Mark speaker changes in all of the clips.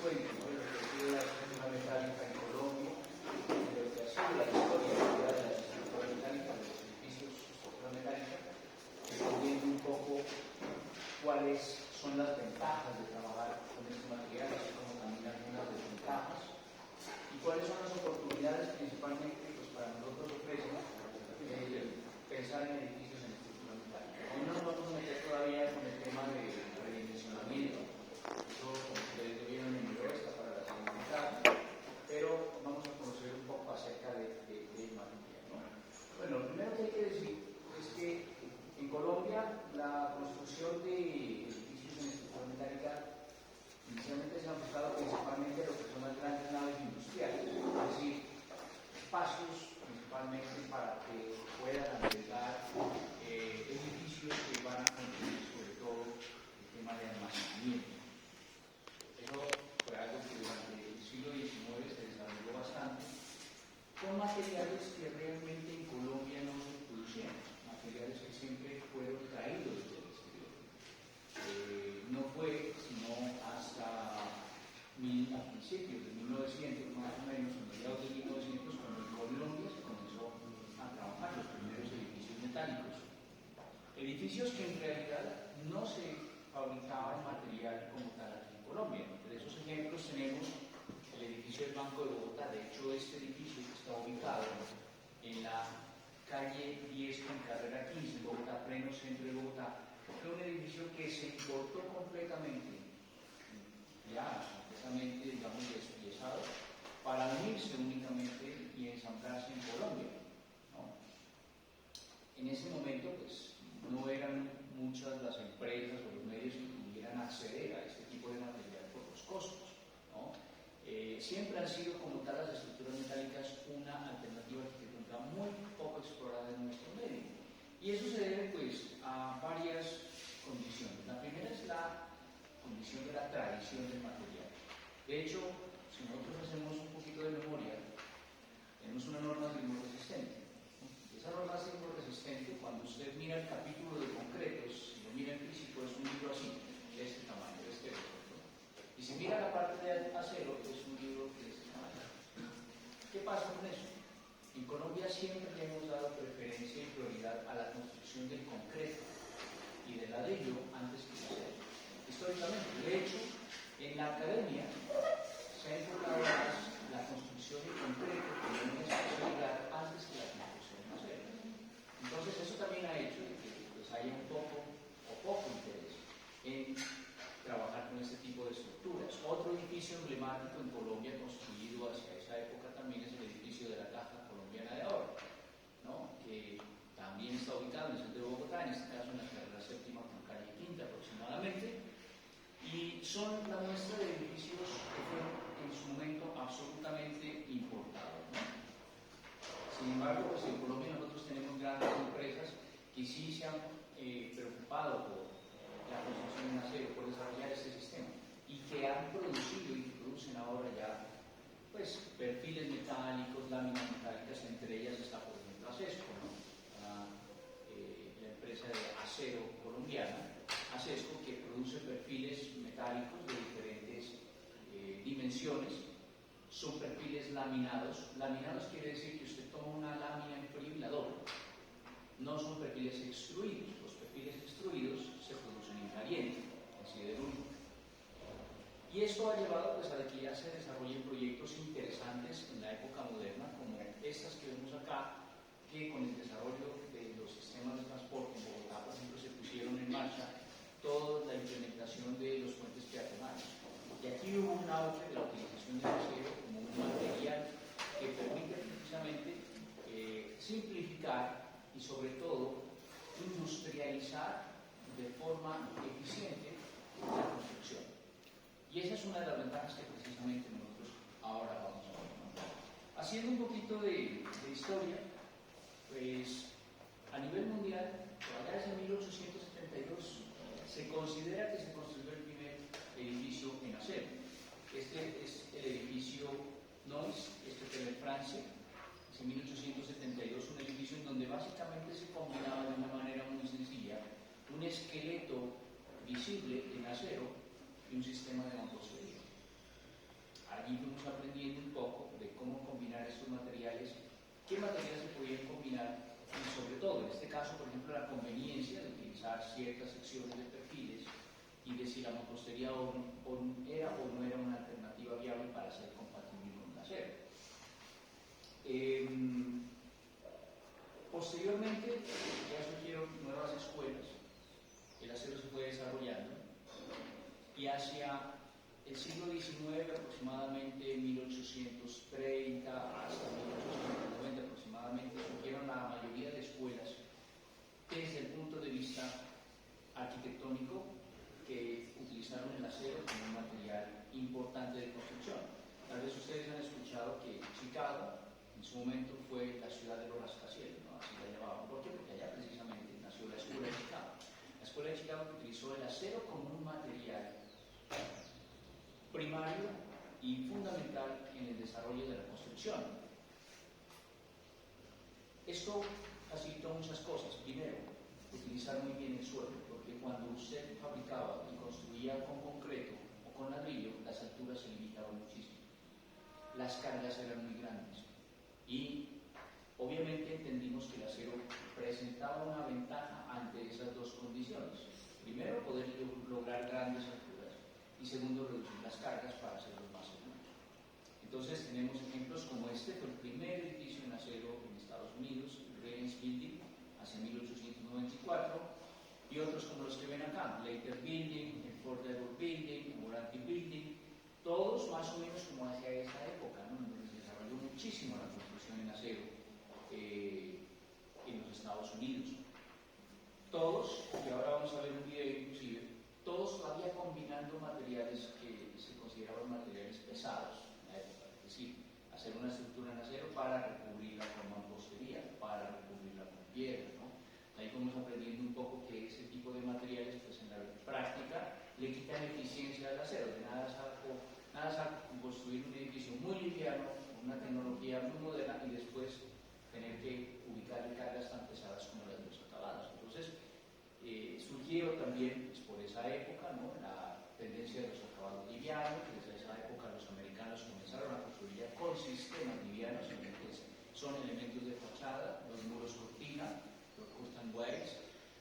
Speaker 1: cuento, ¿no?, de lo que ha sido la estructura metálica en Colombia, de lo que ha sido la historia de la estructura metálica, de los edificios de estructura metálica, viendo un poco cuáles son las ventajas de trabajar con este material, así como también algunas desventajas, y cuáles son las oportunidades principalmente pues, para nosotros ofrecen pensar en edificios en estructura metálica. Hoy no nos vamos a meter todavía con el tema de redimensionamiento, eso como ustedes vieron en mi está para la segunda mitad, pero vamos a conocer un poco acerca del material, ¿no? Bueno, lo primero que hay que decir es que en Colombia la construcción de edificios en estructura metálica inicialmente se ha enfocado principalmente a lo que son las grandes naves industriales, es decir, espacios principalmente para que puedan albergar edificios que van a contener sobre todo el tema de almacenamiento. Eso fue algo que durante el siglo XIX se desarrolló bastante con materiales que realmente en Colombia no se producían, materiales que siempre fueron traídos desde el exterior. No fue sino hasta principios de 1900, más o menos, en mediados de 1900, cuando en Colombia se comenzó a trabajar los primeros edificios metálicos. Edificios que en realidad no se fabricaban material como tal aquí en Colombia. Entre esos ejemplos tenemos el edificio del Banco de Bogotá. De hecho, este edificio que está ubicado en la calle 10 con carrera 15, en Bogotá, pleno centro de Bogotá, fue un edificio que se importó completamente, ya completamente, digamos, despiezado, para unirse únicamente y ensamblarse en Colombia, ¿no? En ese momento, pues, no eran muchas las empresas o los medios que pudieran acceder a este tipo de material por los costos, ¿no? Siempre han sido como tal las estructuras metálicas una alternativa arquitectónica muy poco explorada en nuestro medio. Y eso se debe pues a varias condiciones. La primera es la condición de la tradición del material. De hecho, si nosotros hacemos un poquito de memoria, tenemos una norma sismoresistente. Esa norma sismoresistente, cuando usted mira el capítulo de concretos, si lo mira en físico, es un libro así, de este tamaño, de este ejemplo. Y si mira la parte de acero, es un libro de este tamaño. ¿Qué pasa con eso? En Colombia siempre le hemos dado preferencia y prioridad a la construcción del concreto y del ladrillo antes que el acero. Históricamente, de hecho, en la academia se ha enfocado más la construcción de concreto como una especialidad antes que la construcción de acero. Entonces, eso también ha hecho que pues, haya un poco o poco interés en trabajar con este tipo de estructuras. Otro edificio emblemático en Colombia construido hacia esa época también es el edificio de la Caja Colombiana de Ahorro, ¿no?, que también está ubicado en el centro de Bogotá, en este caso en la carrera séptima con calle Quinta aproximadamente, y son la muestra de edificios que fueron en su momento absolutamente importados, ¿no? Sin embargo, pues en Colombia nosotros tenemos grandes empresas que sí se han preocupado por la construcción en acero, por desarrollar este sistema, y que han producido y que producen ahora ya pues perfiles metálicos, láminas metálicas, entre ellas está por ejemplo ASESCO, ¿no?, la empresa de acero colombiana, ASESCO, que produce perfiles metálicos de diferentes dimensiones. Son perfiles laminados. Laminados quiere decir que usted toma una lámina en frío y la dobla. No son perfiles extruidos. Los perfiles extruidos se producen en caliente, en siderúrgico. Y esto ha llevado pues, a que ya se desarrollen proyectos interesantes en la época moderna, como estas que vemos acá, que con el desarrollo de los sistemas de transporte en Bogotá, por ejemplo, se pusieron en marcha toda la implementación de los puentes peatonales. Y aquí hubo un auge de la utilización del acero como un material que permite precisamente simplificar y sobre todo industrializar de forma eficiente la construcción. Y esa es una de las ventajas que precisamente nosotros ahora vamos a ver, ¿no? Haciendo un poquito de historia, pues a nivel mundial, por allá desde 1872, se considera que se construyó el primer edificio en acero. Este es el edificio Nois, este fue en Francia, es en 1872, un edificio en donde básicamente se combinaba de una manera muy sencilla un esqueleto visible en acero y un sistema de mampostería. allí fuimos aprendiendo un poco de cómo combinar estos materiales, qué materiales se podían combinar y sobre todo, en este caso, por ejemplo, la conveniencia de utilizar ciertas secciones de perfiles y de si la mampostería era o no era una alternativa viable para ser compatible con el acero. Posteriormente ya surgieron nuevas escuelas, el acero se fue desarrollando y hacia el siglo XIX, aproximadamente 1830 hasta 1890 aproximadamente, surgieron la mayoría de escuelas desde el punto de vista arquitectónico que utilizaron el acero como un material importante de construcción. Tal vez ustedes han escuchado que Chicago en su momento fue la ciudad de los rascacielos, ¿no? Así la llamaban. ¿Por qué? Porque allá precisamente nació la Escuela de Chicago. La Escuela de Chicago utilizó el acero como un material primario y fundamental en el desarrollo de la construcción. Esto facilitó muchas cosas. Primero, utilizar muy bien el suelo, porque cuando usted fabricaba y construía con concreto o con ladrillo, las alturas se limitaban muchísimo. Las cargas eran muy grandes y obviamente entendimos que el acero presentaba una ventaja ante esas dos condiciones. Primero, poder lograr grandes alturas y segundo, reducir las cargas para hacerlos más seguros. Entonces tenemos ejemplos como este, fue el primer edificio en acero en Estados Unidos, el Reliance Building, hacia 1894, y otros como los que ven acá, Later Building, el Ford Edward Building, el Moranti Building, todos más o menos como hacia esa época, ¿no? Donde se desarrolló muchísimo la construcción en acero en los Estados Unidos. Todos, y ahora vamos a ver un video inclusive, todos todavía combinando materiales que se consideraban materiales pesados en la época, es decir, hacer una estructura en acero para recubrirla con mampostería, para recubrirla con piedra, ¿no? Ahí vamos aprendiendo un poco que ese tipo de materiales, pues en la práctica, le quitan eficiencia al acero. De nada saco construir un edificio muy liviano, con una tecnología muy moderna y después tener que ubicarle cargas tan pesadas como las de los acabados. Entonces, surgieron también pues, por esa época, ¿no? La tendencia de los acabados livianos. Desde esa época los americanos comenzaron a construir ya con sistemas livianos, en los que son elementos de fachada, los muros cortina, los curtain weights,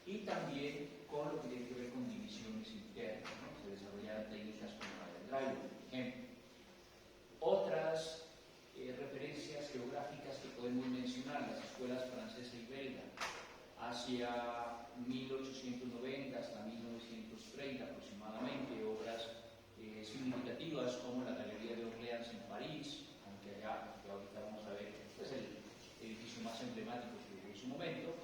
Speaker 1: y también con lo que tiene que ver con divisiones internas, ¿no? Se desarrollaron técnicas como la del drive, por ejemplo. Otras referencias geográficas que podemos mencionar, las escuelas francesa y belga, hacia 1890 hasta 1930 aproximadamente, obras significativas como la Galería de Orleans en París, aunque allá, que ahorita vamos a ver, es el edificio más emblemático que hubo en su momento,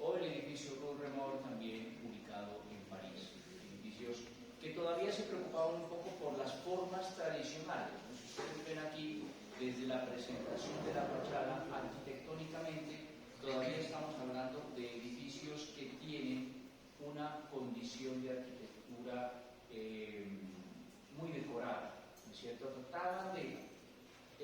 Speaker 1: o el edificio Rue Remord, también ubicado en París. Edificios que todavía se preocupaban un poco por las formas tradicionales, ¿no? Si ustedes ven aquí, desde la presentación de la fachada, arquitectónicamente, todavía estamos hablando de edificios que tienen una condición de arquitectura muy decorada, ¿no es cierto? Trataban de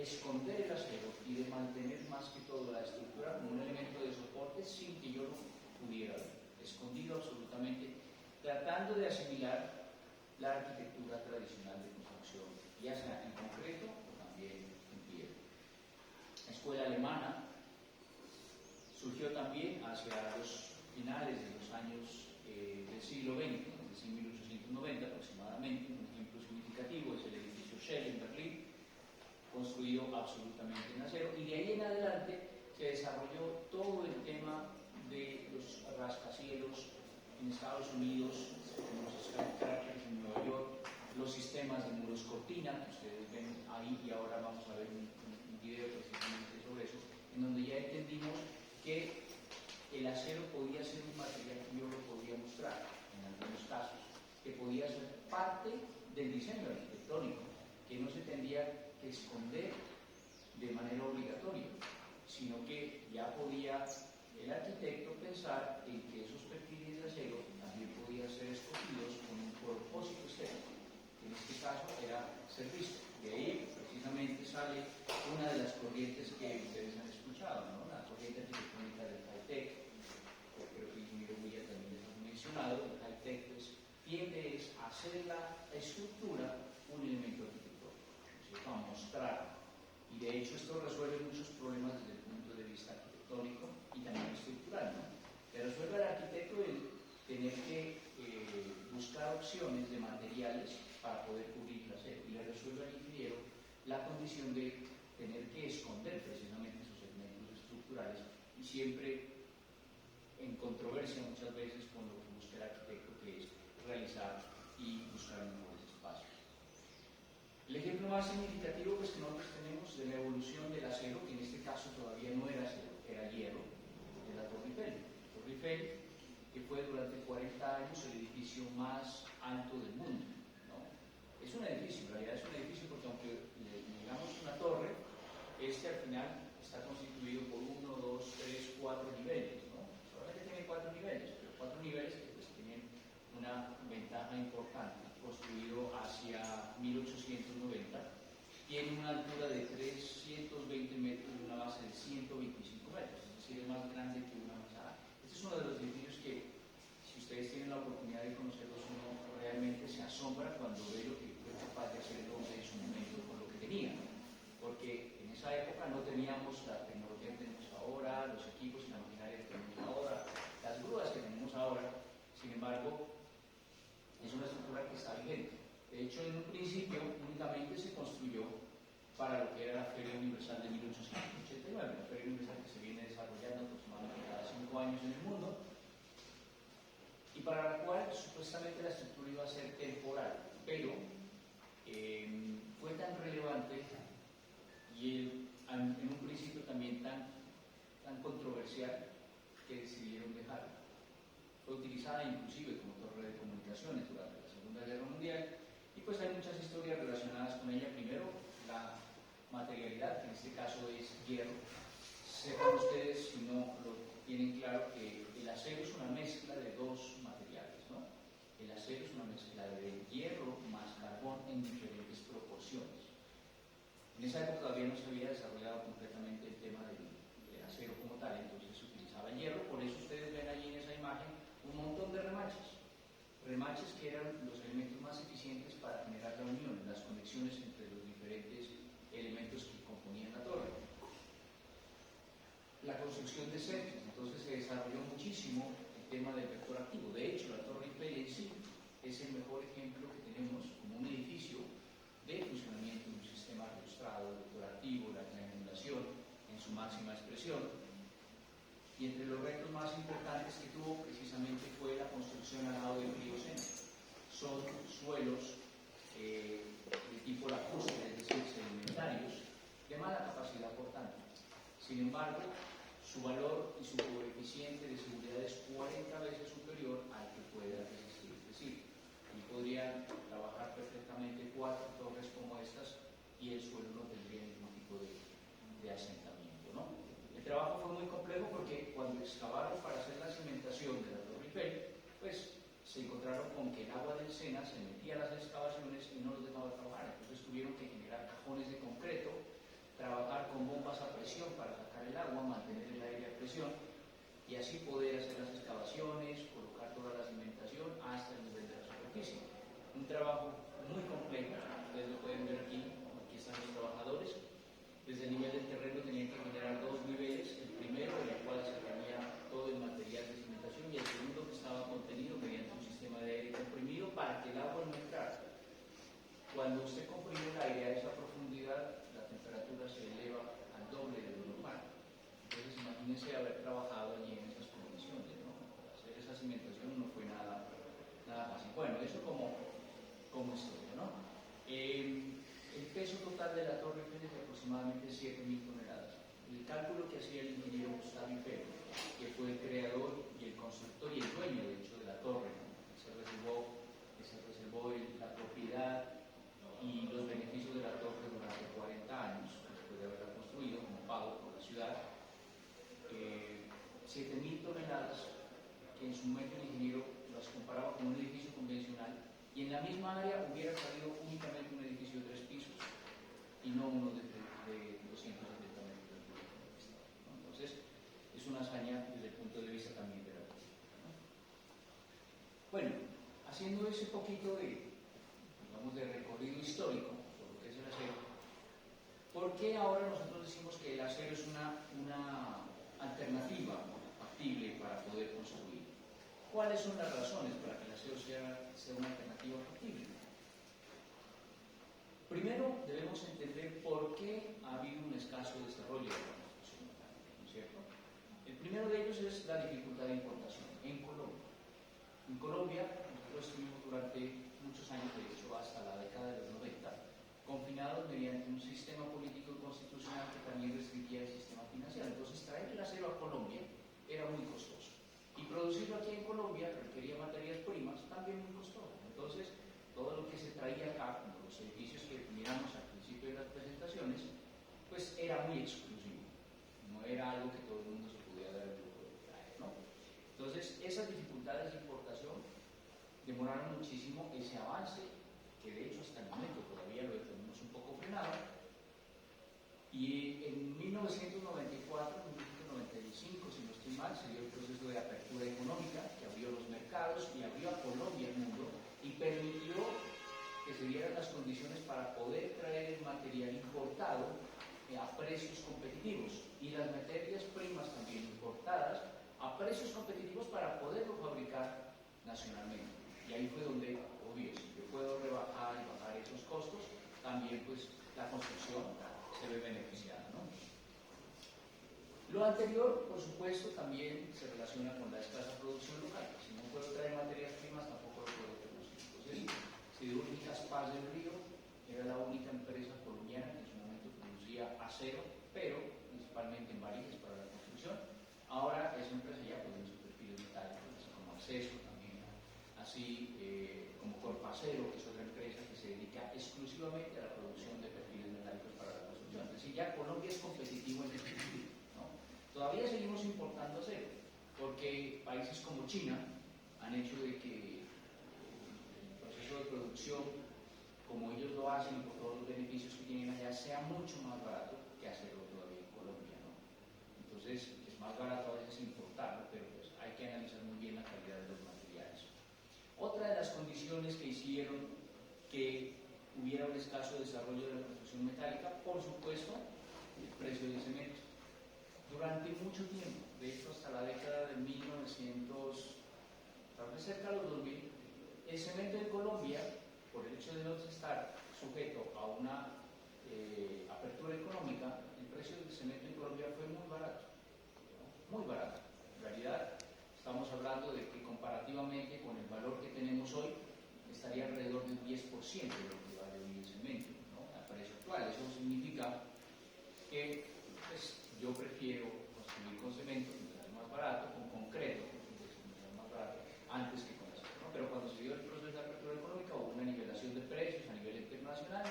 Speaker 1: esconder el acero y de mantener más que todo la estructura como un elemento de soporte sin que yo lo pudiera ver, escondido absolutamente, tratando de asimilar la arquitectura tradicional de construcción, ya sea en concreto o también en piedra. La escuela alemana surgió también hacia los finales de los años del siglo XX, es decir, 1890 aproximadamente. Un ejemplo significativo es el edificio Shell en Berlín, construido absolutamente en acero, y de ahí en adelante se desarrolló todo el tema de los rascacielos en Estados Unidos, los skyscrapers en Nueva York, los sistemas de muros cortina, que ustedes ven ahí, y ahora vamos a ver un video precisamente sobre eso, en donde ya entendimos que el acero podía ser un material que yo lo podía mostrar, en algunos casos, que podía ser parte del diseño arquitectónico, que no se tendría que esconder de manera obligatoria, sino que ya podía el arquitecto pensar en que esos perfiles de acero también podían ser escogidos con un propósito estético, que en este caso era ser visto. De ahí precisamente sale una de las corrientes que ustedes han escuchado, ¿no? La corriente arquitectónica del high-tech, que creo que Miro Villa también les ha mencionado. El high-tech pues, tiende a hacer la estructura un elemento arquitectónico, ¿no es ¿cierto?, a mostrar. Y de hecho esto resuelve muchos problemas desde el punto de vista arquitectónico y también estructural, ¿no? Le resuelve al arquitecto el tener que buscar opciones de materiales para poder cubrir el acero, y le resuelve al ingeniero la condición de tener que esconder precisamente esos elementos estructurales, y siempre en controversia muchas veces con lo que busca el arquitecto, que es realizar y buscar mejores espacios. El ejemplo más significativo pues, que nosotros tenemos de la evolución del acero, que en este caso todavía no era acero, era hierro, de la Torre Eiffel. La Torre Eiffel, que fue durante 40 años el edificio más alto del mundo, ¿no? Es un edificio, en realidad es un edificio porque aunque le digamos una torre, al final está constituido por 1, 2, 3, 4 niveles, ¿no? Solamente tiene 4 niveles, pero 4 niveles que pues, tienen una ventaja importante. Construido hacia 1890, tiene una altura de 320 metros y una base de 125 metros, es decir, es más grande que una manzana. Este es uno de los edificios que, si ustedes tienen la oportunidad de conocerlos, uno realmente se asombra cuando ve lo que fue capaz de hacer el hombre en su momento con lo que tenía, porque en esa época no teníamos la tecnología que tenemos ahora, los equipos y la maquinaria que tenemos ahora, las grúas que tenemos ahora. Sin embargo, es una estructura que está vigente. De hecho, en un principio únicamente se construyó para lo que era la Feria Universal de 1889, la Feria Universal que se viene desarrollando aproximadamente cada 5 años en el mundo, y para la cual supuestamente la estructura iba a ser temporal, pero fue tan relevante y en un principio también tan controversial que decidieron dejarla. Fue utilizada inclusive como torre de comunicaciones durante la Segunda Guerra Mundial, y pues hay muchas historias relacionadas con ella. Primero, la materialidad, que en este caso es hierro. Sepan ustedes, si no lo tienen claro, que el acero es una mezcla de dos materiales, ¿no? El acero es una mezcla de hierro más carbón en diferentes proporciones. En esa época todavía no se había desarrollado completamente el tema del acero como tal, entonces se utilizaba el hierro. Por eso ustedes ven allí en esa imagen un montón de remaches que eran los elementos más eficientes para generar la unión, las conexiones entre los diferentes elementos que componían la torre. La construcción de cercos, entonces se desarrolló muchísimo el tema del vector activo. De hecho, la Torre Eiffel en sí es el mejor ejemplo que tenemos como un edificio de funcionamiento de un sistema registrado, vector activo, la triangulación en su máxima expresión. Y entre los retos más importantes que tuvo precisamente fue la construcción al lado del río Sena. Son suelos de tipo lacustre, es decir, sedimentarios, de mala capacidad por tanto. Sin embargo, su valor y su coeficiente de seguridad es 40 veces superior al que puede resistir. Es decir, y podrían trabajar perfectamente 4 torres como estas y el suelo no tendría ningún tipo de asentamiento, ¿no? El trabajo fue muy complejo porque cuando excavaron para hacer la cimentación de la Torre Eiffel, pues se encontraron con que el agua del Sena se metía a las excavaciones y no los dejaba trabajar. Entonces tuvieron que generar cajones de concreto, trabajar con bombas a presión para sacar el agua, mantener el aire a presión y así poder hacer las excavaciones, colocar toda la cimentación hasta el nivel de la superficie. Un trabajo muy complejo, ustedes lo pueden ver aquí están los trabajadores. Desde el nivel del terreno tenían que generar 2 niveles, el primero en el cual se tenía todo el material de cimentación y el segundo que estaba contenido mediante un sistema de aire comprimido para que el agua no entrara. Cuando usted comprime el aire a esa profundidad, la temperatura se eleva al doble de lo normal. Entonces imagínense haber trabajado allí en esas condiciones, ¿no? Hacer esa cimentación no fue nada fácil. Bueno, eso como historia, ¿no? El peso total de la Torre Eiffel es de aproximadamente 7.000 toneladas. El cálculo que hacía el ingeniero Gustave Eiffel, que fue el creador y el constructor y el dueño, de hecho, de la torre, ¿no? Se reservó la propiedad y los beneficios de la torre durante 40 años, después de haberla construido como pago por la ciudad. 7.000 toneladas, que en su momento el ingeniero las comparaba con un edificio convencional, y en la misma área hubiera salido únicamente un edificio de 3 pisos y no uno de 270 metros. ¿No? Entonces, es una hazaña desde el punto de vista también de la arquitectura, ¿no? Bueno, haciendo ese poquito de recorrido histórico por lo que es el acero, ¿Por qué ahora nosotros decimos que el acero es una alternativa factible para poder construir? ¿Cuáles son las razones para que el acero sea una alternativa factible? Primero, debemos entender por qué ha habido un escaso desarrollo de la construcción mecánica, ¿no es cierto? El primero de ellos es la dificultad de importación en Colombia. En Colombia, nosotros estuvimos durante muchos años, de hecho hasta la década de los 90, confinados mediante un sistema político y constitucional que también restringía el sistema financiero. Entonces, traer el acero a Colombia era muy costoso. Y producirlo aquí en Colombia requería materias primas también muy costosas. Entonces, todo lo que se traía acá, como los edificios que miramos al principio de las presentaciones, pues era muy exclusivo. No era algo que todo el mundo se pudiera dar el lujo de traer, ¿no? Entonces, esas dificultades de importación demoraron muchísimo ese avance, que de hecho hasta el momento todavía lo tenemos un poco frenado. Y en 1994, 1995, si no estoy mal, se dio el proceso de apertura económica que abrió los mercados y abrió a Colombia al mundo y permitió que se dieran las condiciones para poder traer el material importado a precios competitivos y las materias primas también importadas a precios competitivos para poderlo fabricar nacionalmente. Y ahí fue donde, obvio, si yo puedo rebajar y bajar esos costos, también pues la construcción se ve beneficiada, ¿no? Lo anterior, por supuesto, también se relaciona con la escasa producción local. Si no puedo traer materias primas, tampoco lo puedo producir. Entonces, Siderúrgicas Paz del Río era la única empresa colombiana que en su momento producía acero, pero principalmente en varillas para la construcción. Ahora esa empresa ya produce perfiles metálicos, como Acceso también, así como Corpacero, que es otra empresa que se dedica exclusivamente a la producción de perfiles metálicos para la construcción. Es decir, ya Colombia es competitivo en este sentido, ¿no? Todavía seguimos importando acero, porque países como China han hecho de que el proceso de producción, como ellos lo hacen y por todos los beneficios que tienen allá, sea mucho más barato que hacerlo todavía en Colombia, ¿no? Entonces, es más barato a veces importarlo, pero pues hay que analizar muy bien la calidad de los materiales. Otra de las condiciones que hicieron que hubiera un escaso desarrollo de la construcción metálica, por supuesto, el precio del cemento. Durante mucho tiempo, de hecho hasta la década de 1900, tal vez cerca de los 2000, el cemento en Colombia, por el hecho de no estar sujeto a una apertura económica, el precio del cemento en Colombia fue muy barato, ¿no? Muy barato. En realidad, estamos hablando de que comparativamente con el valor que tenemos hoy, estaría alrededor del 10% de lo que vale hoy el cemento, ¿no? A precio actual. Eso significa que pues, yo prefiero construir con cemento, que es más barato, con concreto, que es más barato, antes que con acero, ¿no? Pero cuando se dio el proceso de apertura económica hubo una nivelación de precios a nivel internacional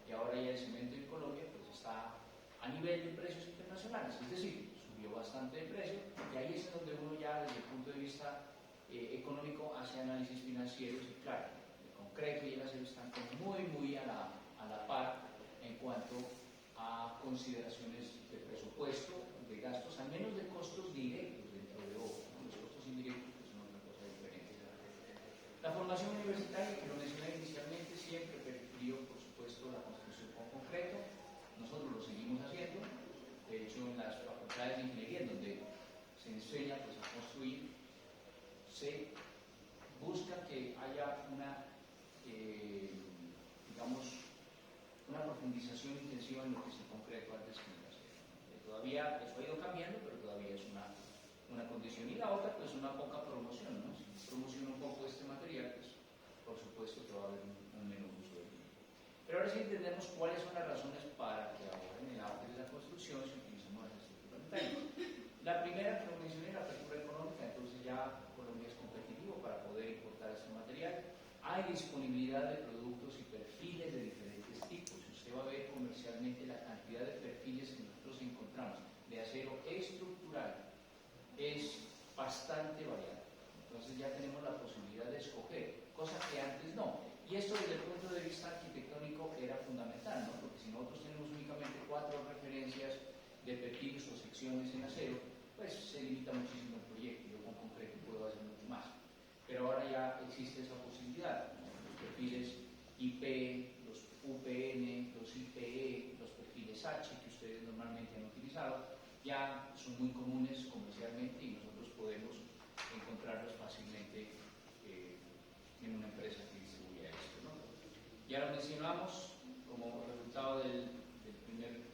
Speaker 1: y ahora ya el cemento en Colombia pues, está a nivel de precios internacionales, es decir, subió bastante de precio y ahí es donde uno ya desde el punto de vista económico hace análisis financieros y claro, el concreto y el acero están muy a la par en cuanto a consideraciones de presupuesto, de gastos, al menos de costos directos dentro de obra, ¿no? Los costos indirectos pues, son otra cosa diferente. La formación universitaria, que lo mencioné inicialmente, siempre prefirió, por supuesto, la construcción con concreto. Nosotros lo seguimos haciendo. De hecho, en las facultades de ingeniería, en donde se enseña pues, a construir, se busca que haya una, digamos, una profundización intensiva en lo que es el concreto antes que en el acero. Todavía eso ha ido cambiando, pero todavía es una condición. Y la otra, pues una poca promoción, ¿no? Si promociona un poco este material, pues por supuesto que va a haber un menor uso del mismo. Pero ahora sí entendemos cuáles son las razones para que ahora en el arte de la construcción se utilicen las estructuras metálicas. La primera que lo mencioné, la apertura económica, entonces ya Colombia es competitivo para poder importar este material. Hay disponibilidad de productos y perfiles de diferentes tipos. Usted va a ver comercialmente la cantidad de perfiles que nosotros encontramos de acero estructural es bastante variada. Entonces ya tenemos la posibilidad de escoger, cosa que antes no. Y esto desde el punto de vista arquitectónico era fundamental, ¿no? Porque si nosotros tenemos únicamente 4 referencias de perfiles o secciones en acero, pues se limita muchísimo el proyecto. Yo con concreto puedo hacer mucho más. Pero ahora ya existe esa posibilidad, ¿no? Los perfiles IP, los UPN, los IPE, los perfiles H, ya son muy comunes comercialmente y nosotros podemos encontrarlos fácilmente en una empresa que distribuye esto, ¿no? Ya lo mencionamos como resultado del primer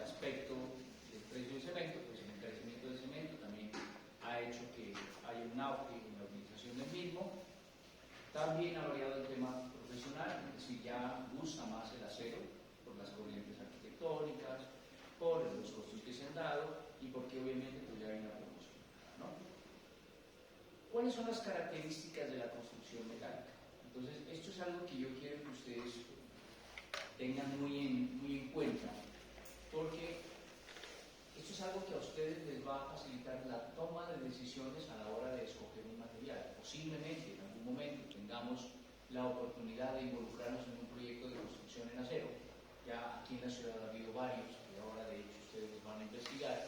Speaker 1: aspecto del precio del cemento, pues el encarecimiento del cemento también ha hecho que haya un auge en la utilización del mismo. También ha variado el tema profesional, es decir, ya gusta más el acero por las corrientes arquitectónicas, por los costos que se han dado y porque obviamente pues ya hay una promoción, ¿no? ¿Cuáles son las características de la construcción metálica? Entonces, esto es algo que yo quiero que ustedes tengan muy en cuenta, porque esto es algo que a ustedes les va a facilitar la toma de decisiones a la hora de escoger un material. Posiblemente en algún momento tengamos la oportunidad de involucrarnos en un proyecto de construcción en acero. Ya aquí en la ciudad ha habido varios que ahora de hecho ustedes los van a investigar.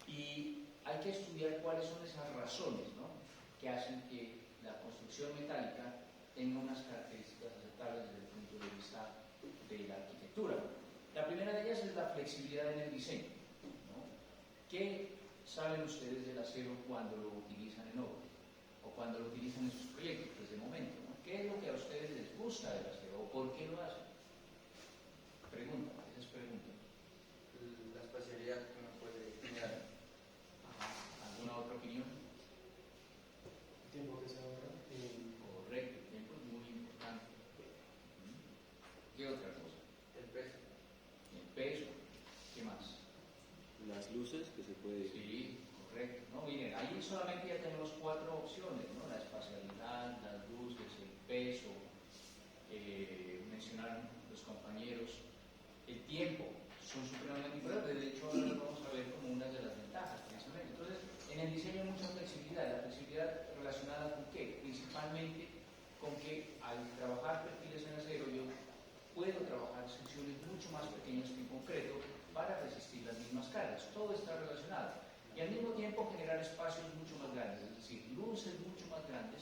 Speaker 1: Y hay que estudiar cuáles son esas razones, ¿no?, que hacen que la construcción metálica tenga unas características aceptables desde el punto de vista de la arquitectura. La primera de ellas es la flexibilidad en el diseño, ¿no? ¿Qué saben ustedes del acero cuando lo utilizan en obra? O cuando lo utilizan en sus proyectos, pues de momento, ¿no? ¿Qué es lo que a ustedes les gusta del acero o por qué lo hacen? Pregunta, esa es pregunta.
Speaker 2: La espacialidad que uno puede generar.
Speaker 1: ¿Alguna otra opinión?
Speaker 3: El tiempo que se ahorra.
Speaker 1: Correcto, el tiempo es muy importante. ¿Qué otra cosa?
Speaker 2: El peso.
Speaker 1: El peso. ¿Qué más?
Speaker 4: Las luces que se puede...
Speaker 1: Sí, correcto. No, miren, ahí solamente ya tenemos 4 opciones, ¿no? La espacialidad, las luces, el peso, mencionaron los compañeros, el tiempo, son supremamente importantes. De hecho, ahora lo vamos a ver como una de las ventajas, precisamente. Entonces, en el diseño hay mucha flexibilidad. La flexibilidad relacionada con qué? Principalmente con que al trabajar perfiles en acero yo puedo trabajar secciones mucho más pequeñas que en concreto para resistir las mismas cargas. Todo está relacionado. Y al mismo tiempo generar espacios mucho más grandes, es decir, luces mucho más grandes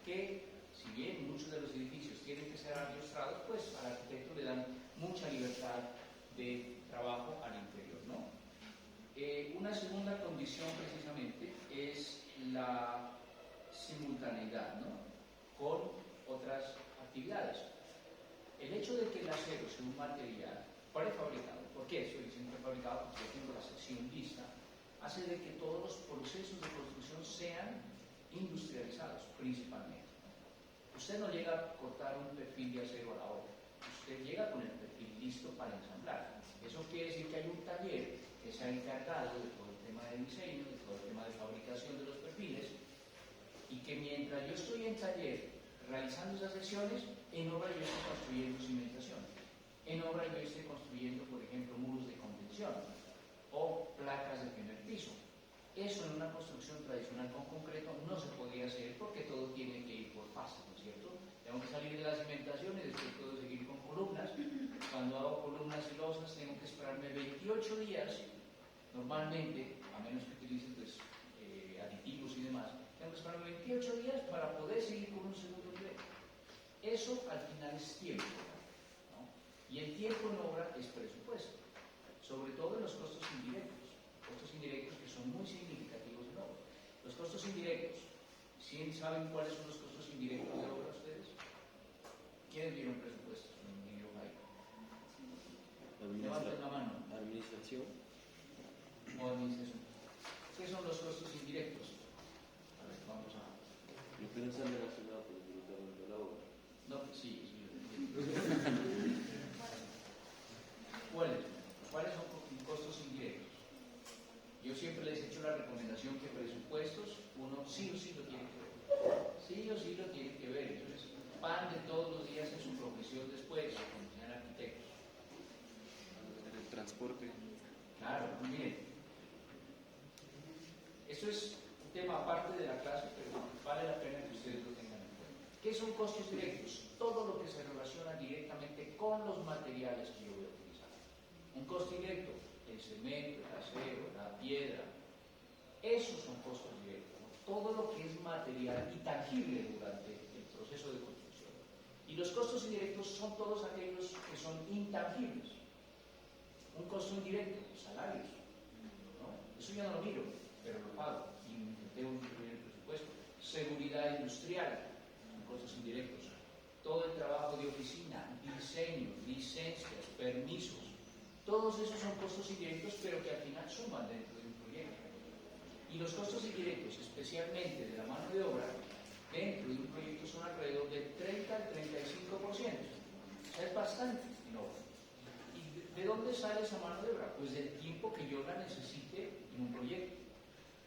Speaker 1: que, si bien muchos de los edificios tienen que ser arquitectados, pues al arquitecto le dan mucha libertad de trabajo al interior, ¿no? Una segunda condición precisamente es la simultaneidad, ¿no?, con otras actividades. El hecho de que el acero sea un material prefabricado, ¿por qué estoy diciendo prefabricado? Porque yo tengo la sección lista, hace de que todos los procesos de construcción sean industrializados principalmente. Usted no llega a cortar un perfil de acero a la obra, usted llega con el perfil listo para ensamblar. Eso quiere decir que hay un taller que se ha encargado de todo el tema de diseño, de todo el tema de fabricación de los perfiles, y que mientras yo estoy en taller realizando esas secciones, en obra yo estoy construyendo cimentación, en obra yo estoy construyendo, por ejemplo, muros de contención o placas de primer piso. Eso en una construcción tradicional con concreto no se podría hacer porque todo tiene que ir por fases, ¿no es cierto? Tengo que salir de la cimentación y después puedo seguir con columnas. Cuando hago columnas y losas tengo que esperarme 28 días, normalmente, a menos que utilice pues, aditivos y demás, tengo que esperarme 28 días para poder seguir con un segundo nivel. Eso al final es tiempo, ¿no? Y el tiempo en obra es presupuesto, sobre todo en los costos indirectos que son muy significativos en obra. Los costos indirectos, ¿sí saben cuáles son los costos indirectos de obra ustedes? ¿Quiénes vieron presupuestos en ingeniero Jaico? Levanten la mano.
Speaker 4: Administración.
Speaker 1: O administración. ¿Qué son los costos indirectos? A ver, vamos a...
Speaker 4: Lo que no están relacionados con el directamente de la obra.
Speaker 1: No, sí, sí. ¿Cuáles son costos indirectos? Yo siempre les he hecho la recomendación que presupuestos uno sí o sí lo tiene que ver. Sí o sí lo tiene que ver. Eso es pan de todos los días en su profesión después, cuando sean arquitectos.
Speaker 4: El transporte.
Speaker 1: Claro, miren. Eso es un tema aparte de la clase, pero vale la pena que ustedes lo tengan en cuenta. ¿Qué son costos directos? Todo lo que se relaciona directamente con los materiales que yo voy a utilizar. Un costo indirecto, el cemento, el acero, la piedra, esos son costos directos, ¿no? Todo lo que es material y tangible durante el proceso de construcción. Y los costos indirectos son todos aquellos que son intangibles. Un costo indirecto, salarios, ¿no? Eso yo no lo miro, pero lo pago y debo incluir el presupuesto. Seguridad industrial, son costos indirectos. Todo el trabajo de oficina, diseño, licencias, permisos, todos esos son costos indirectos, pero que al final suman dentro de un proyecto. Y los costos indirectos, especialmente de la mano de obra, dentro de un proyecto son alrededor del 30 al 35%. O sea, es bastante en obra. ¿Y de dónde sale esa mano de obra? Pues del tiempo que yo la necesite en un proyecto.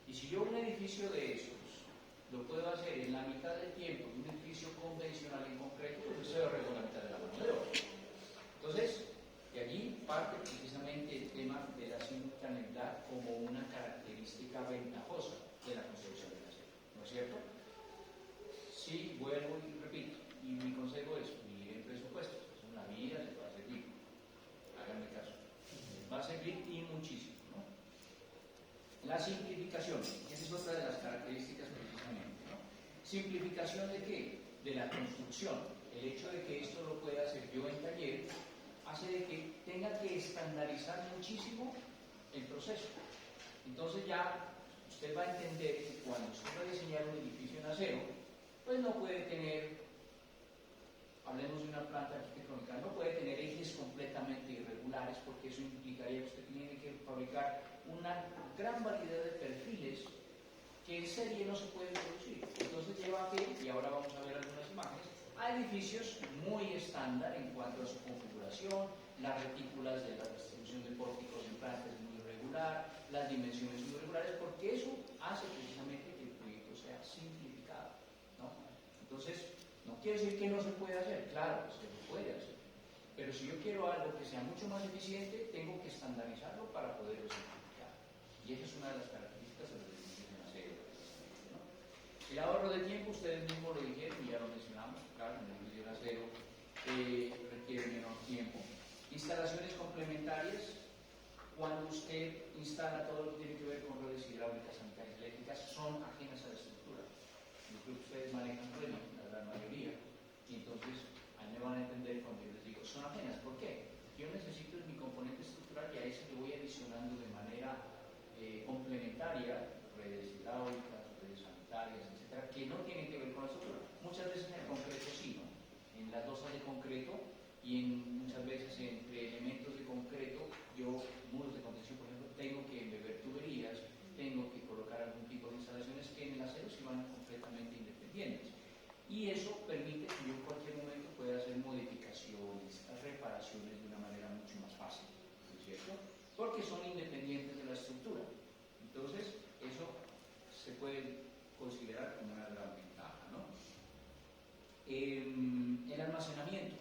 Speaker 1: Y si yo un edificio de esos lo puedo hacer en la mitad del tiempo de un edificio convencional en concreto, pues eso es la mitad de la mano de obra. Entonces, de allí parte precisamente el tema de la simultaneidad como una característica ventajosa de la construcción del acero, ¿no es cierto? Sí, vuelvo y repito, y mi consejo es, miren presupuestos, es una vida, les va a servir, háganme caso, les va a servir y muchísimo, ¿no? La simplificación, esa es otra de las características precisamente, ¿no? ¿Simplificación de qué? De la construcción. El hecho de que esto lo pueda hacer yo en taller hace de que tenga que estandarizar muchísimo el proceso. Entonces ya usted va a entender que cuando usted va a diseñar un edificio en acero, pues no puede tener, hablemos de una planta arquitectónica, no puede tener ejes completamente irregulares, porque eso implicaría que usted tiene que fabricar una gran variedad de perfiles que en serie no se pueden producir. Entonces lleva a que, y ahora vamos a ver algunas imágenes, a edificios muy estándar en cuanto a su configuración, las retículas de la distribución de pórticos en planta es muy irregular, las dimensiones muy irregulares, porque eso hace precisamente que el proyecto sea simplificado, ¿no? Entonces, no quiere decir que no se puede hacer, claro, se puede hacer, pero si yo quiero algo que sea mucho más eficiente, tengo que estandarizarlo para poderlo simplificar. Y esa es una de las características de los edificios en acero, ¿no? El ahorro de tiempo, ustedes mismos lo dijeron y ya lo mencionamos, claro, en el edificio en acero requiere menor tiempo. Instalaciones complementarias, cuando usted instala todo lo que tiene que ver con redes hidráulicas, sanitarias, eléctricas, son ajenas a la estructura. Yo creo que ustedes manejan Revit, la gran mayoría, y entonces a mí me van a entender cuando yo les digo, son ajenas. ¿Por qué? Yo necesito mi componente estructural y a ese le voy adicionando de manera complementaria redes hidráulicas, redes sanitarias, etcétera, que no tienen que ver con la estructura. Muchas veces en el concreto sí, ¿no? En las losas de concreto y muchas veces entre elementos de concreto, yo, muros de contención, por ejemplo, tengo que embeber tuberías, tengo que colocar algún tipo de instalaciones que en el acero sí van completamente independientes. Y eso permite que yo en cualquier momento pueda hacer modificaciones, reparaciones de una manera mucho más fácil, ¿no es cierto? Porque son independientes de la estructura. Entonces, eso se puede considerar como una gran ventaja, ¿no? El almacenamiento.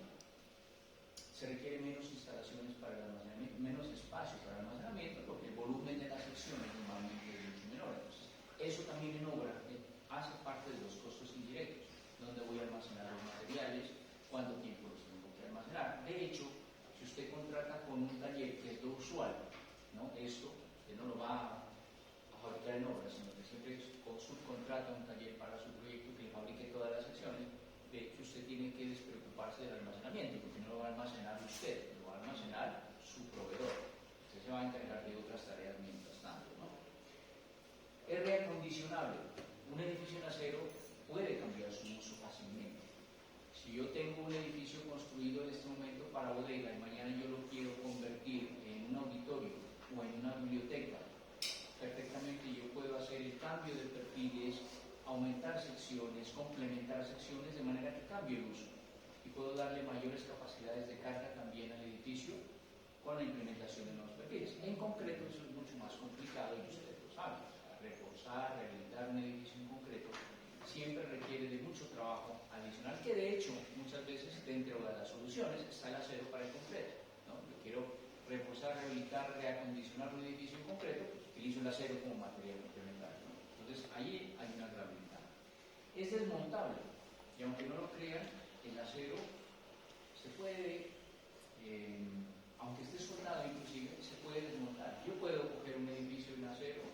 Speaker 1: Se requiere menos instalaciones para el almacenamiento, menos espacio para el almacenamiento, porque el volumen de las secciones normalmente es mucho menor. Entonces, eso también en obra hace parte de los costos indirectos. ¿Dónde voy a almacenar los materiales? ¿Cuánto tiempo los tengo que almacenar? De hecho, si usted contrata con un taller, que es lo usual, ¿no? Esto, usted no lo va a fabricar en obra, sino que siempre subcontrata un taller para su proyecto que le fabrique todas las secciones. De hecho, usted tiene que despreocuparse del almacenamiento, porque no lo va a almacenar usted, lo va a almacenar su proveedor. Usted se va a encargar de otras tareas mientras tanto, ¿no? Es reacondicionable. Un edificio en acero puede cambiar su uso fácilmente. Si yo tengo un edificio construido en este momento para bodega y mañana yo lo quiero convertir en un auditorio o en una biblioteca, perfectamente yo puedo hacer el cambio de perfiles, aumentar secciones, complementar secciones de manera que cambie el uso y puedo darle mayores capacidades de carga también al edificio con la implementación de nuevos perfiles. En concreto eso es mucho más complicado y usted lo sabe. Reforzar, rehabilitar un edificio en concreto siempre requiere de mucho trabajo adicional, que de hecho muchas veces dentro de las soluciones está el acero para el concreto, ¿no? Yo quiero reforzar, rehabilitar, reacondicionar un edificio en concreto, pues utilizo el acero como material complementario, ¿no? Entonces ahí hay una gran ventaja. Es desmontable, y aunque no lo crean, el acero se puede, aunque esté soldado inclusive, se puede desmontar. Yo puedo coger un edificio en acero,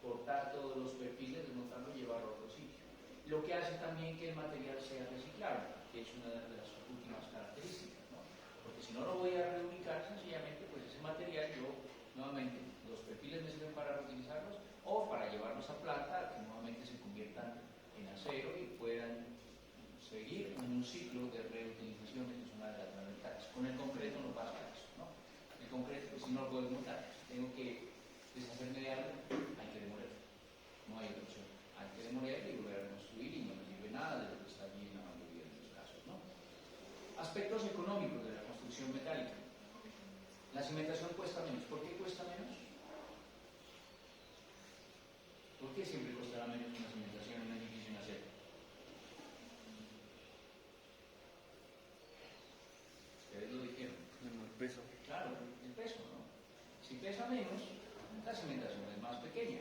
Speaker 1: cortar todos los perfiles, desmontarlo y llevarlo a otro sitio. Lo que hace también que el material sea reciclable, que es una de las últimas características, ¿no? Porque si no lo voy a reubicar, sencillamente, pues ese material yo nuevamente lo los perfiles me sirven para reutilizarlos o para llevarlos a planta, que nuevamente se conviertan en acero y puedan seguir en un ciclo de reutilización, que es una de las grandes ventajas. Con el concreto no pasa eso, ¿no? El concreto, pues, si no lo puedo desmontar, tengo que deshacerme de algo, hay que demolerlo. No hay otra opción. Hay que demolerlo y volver a reconstruir y no me sirve nada de lo que está allí en la mayoría de los casos, ¿no? Aspectos económicos de la construcción metálica. La cimentación cuesta menos. ¿Por qué cuesta menos? ¿Por qué siempre costará menos una cimentación en un edificio en acero? Ustedes lo dijeron.
Speaker 4: El peso.
Speaker 1: Claro, el peso, ¿no? Si pesa menos, la cimentación es más pequeña.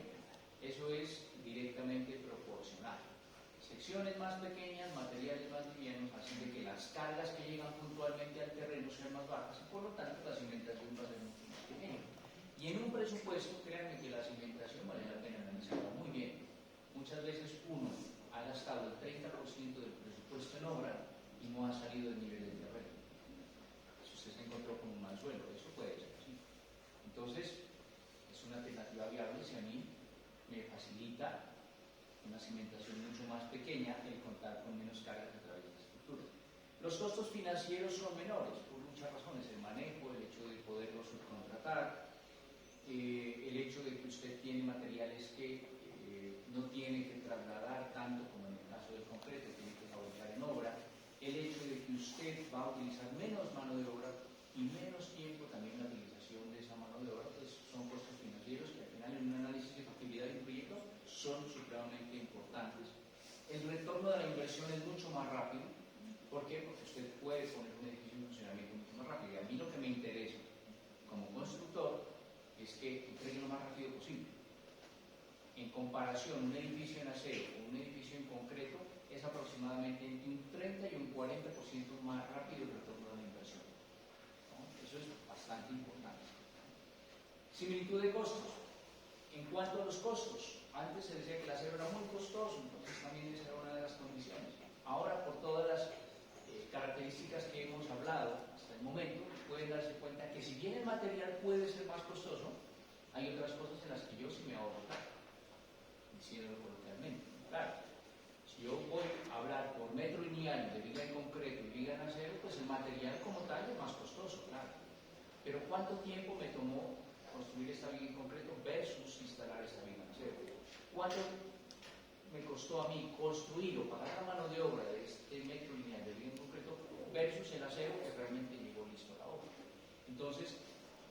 Speaker 1: Eso es directamente proporcional. Secciones más pequeñas, materiales más livianos, hacen de que las cargas que llegan puntualmente al terreno sean más bajas y por lo tanto la cimentación va a ser mucho más pequeña. Y en un presupuesto, créanme que la cimentación vale la pena analizarla muy bien. Muchas veces uno ha gastado el 30% del presupuesto en obra y no ha salido del nivel del terreno. Si usted se encontró con un mal suelo, eso puede ser así. Entonces, es una alternativa viable si a mí me facilita una cimentación mucho más pequeña el contar con menos cargas a través de la estructura. Los costos financieros son menores por muchas razones, el manejo, el hecho de poderlo subcontratar, el hecho de que usted tiene materiales que no tiene que trasladar tanto como en el caso del concreto, tiene que fabricar en obra, el hecho de que usted va a utilizar menos mano de obra y menos tiempo también en la utilización de esa mano de obra, pues son costos financieros que al final en un análisis de factibilidad de un proyecto son supremamente importantes. El retorno de la inversión es mucho más rápido. ¿Por qué? Porque usted puede poner un edificio en funcionamiento mucho más rápido. Y a mí lo que me interesa como constructor es que entregue lo más rápido posible. En comparación, un edificio en acero o un edificio en concreto es aproximadamente entre un 30 y un 40% más rápido el retorno de la inversión, ¿no? Eso es bastante importante. Similitud de costos. En cuanto a los costos, antes se decía que el acero era muy costoso, entonces también esa era una de las condiciones. Ahora, por todas las características que hemos hablado hasta el momento, pueden darse cuenta que si bien el material puede ser más costoso, hay otras cosas en las que yo sí me ahorro, diciéndolo coloquialmente. Claro, si yo voy a hablar por metro lineal de viga en concreto y viga en acero, pues el material como tal es más costoso, claro. Pero ¿cuánto tiempo me tomó construir esta viga en concreto versus instalar esta viga en acero? ¿Cuánto me costó a mí construir o pagar la mano de obra de este metro lineal de viga en concreto versus el acero que realmente llegó listo a la obra? Entonces,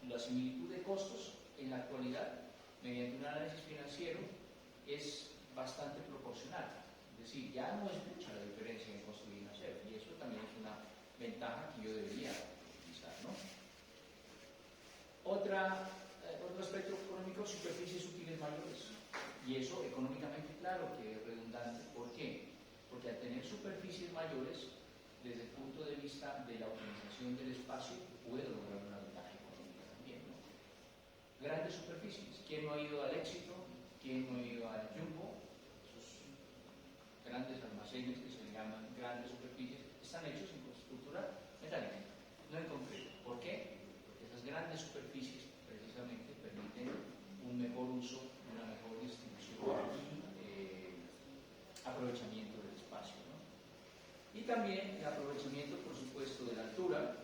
Speaker 1: la similitud de costos en la actualidad, mediante un análisis financiero, es bastante proporcional. Es decir, ya no es mucha la diferencia en construir en acero, y eso también es una ventaja que yo debería utilizar, ¿no? Otro aspecto económico, superficies útiles mayores. Y eso económicamente, claro que es redundante. ¿Por qué? Porque al tener superficies mayores, desde el punto de vista de la utilización del espacio, puedo lograr una ventaja económica también, ¿no? Grandes superficies. ¿Quién no ha ido al Éxito? ¿Quién no ha ido al Jumbo? Esos grandes almacenes que se llaman grandes superficies están hechos en estructura metálica, no en concreto. ¿Por qué? Porque esas grandes superficies precisamente permiten un mejor uso, una mejor distribución y aprovechamiento del espacio, ¿no? Y también el aprovechamiento, por supuesto, de la altura.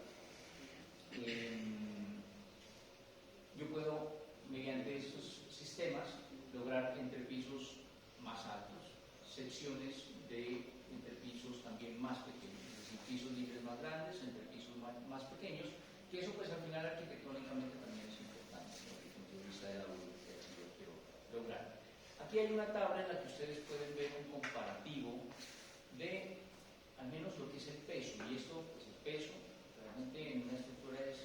Speaker 1: Yo puedo, mediante estos sistemas, lograr entrepisos más altos, secciones de entrepisos también más pequeños, es decir, pisos libres más grandes, entrepisos más pequeños, que eso pues al final arquitectónicamente también es importante desde el punto de vista de la volumetría que yo quiero lograr. Aquí hay una tabla en la que ustedes pueden ver un comparativo de al menos lo que es el peso, y esto, pues el peso, realmente en una estructura es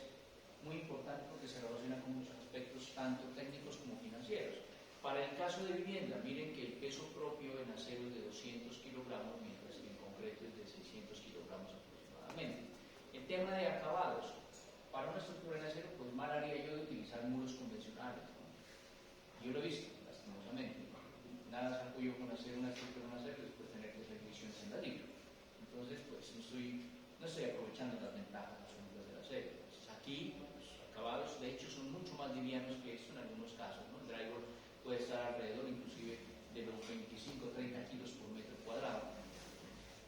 Speaker 1: muy importante porque se relaciona con muchos aspectos tanto técnicos como financieros. Para el caso de vivienda, miren que el peso propio en acero es de 200 kilogramos, mientras que en concreto es de 600 kilogramos aproximadamente. El tema de acabados, para una estructura en acero, pues mal haría yo de utilizar muros convencionales, ¿no? Yo lo he visto, lastimosamente. Nada saco yo con hacer una estructura en acero y después tener que hacer divisiones en ladrillo. Entonces, pues no estoy aprovechando las ventajas absolutas del acero. Entonces, aquí los acabados, de hecho, son mucho más livianos que esto en algunos casos. puede estar alrededor inclusive de los 25-30 kilos por metro cuadrado.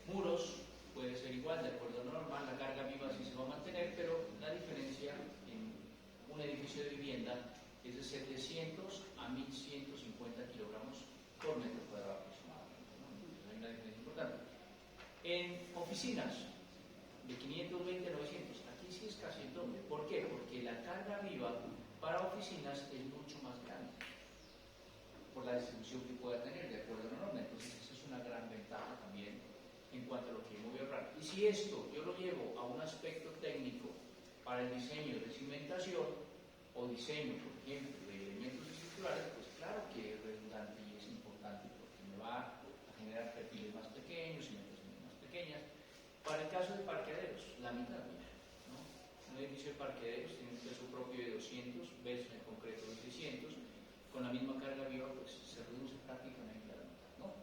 Speaker 1: Muros puede ser igual, de acuerdo a normal, la carga viva sí se va a mantener, pero la diferencia en un edificio de vivienda es de 700 a 1150 kilogramos por metro cuadrado aproximadamente, ¿no? Entonces hay una diferencia importante. En oficinas, de 520 a 900, aquí sí es casi el doble. ¿Por qué? Porque la carga viva para oficinas es mucho más grande por la distribución que pueda tener de acuerdo a la norma. Entonces esa es una gran ventaja también en cuanto a lo que yo me voy a ahorrar. Y si esto yo lo llevo a un aspecto técnico para el diseño de cimentación o diseño, por ejemplo, de elementos estructurales, pues claro que es redundante y es importante porque me va a generar perfiles más pequeños, cimentaciones más pequeñas. Para el caso de parqueaderos, la mitad, ¿no? Un edificio de parqueaderos tiene un peso propio de 200 versus en concreto de 600. Con la misma carga viva, pues se reduce prácticamente a la mitad, ¿no?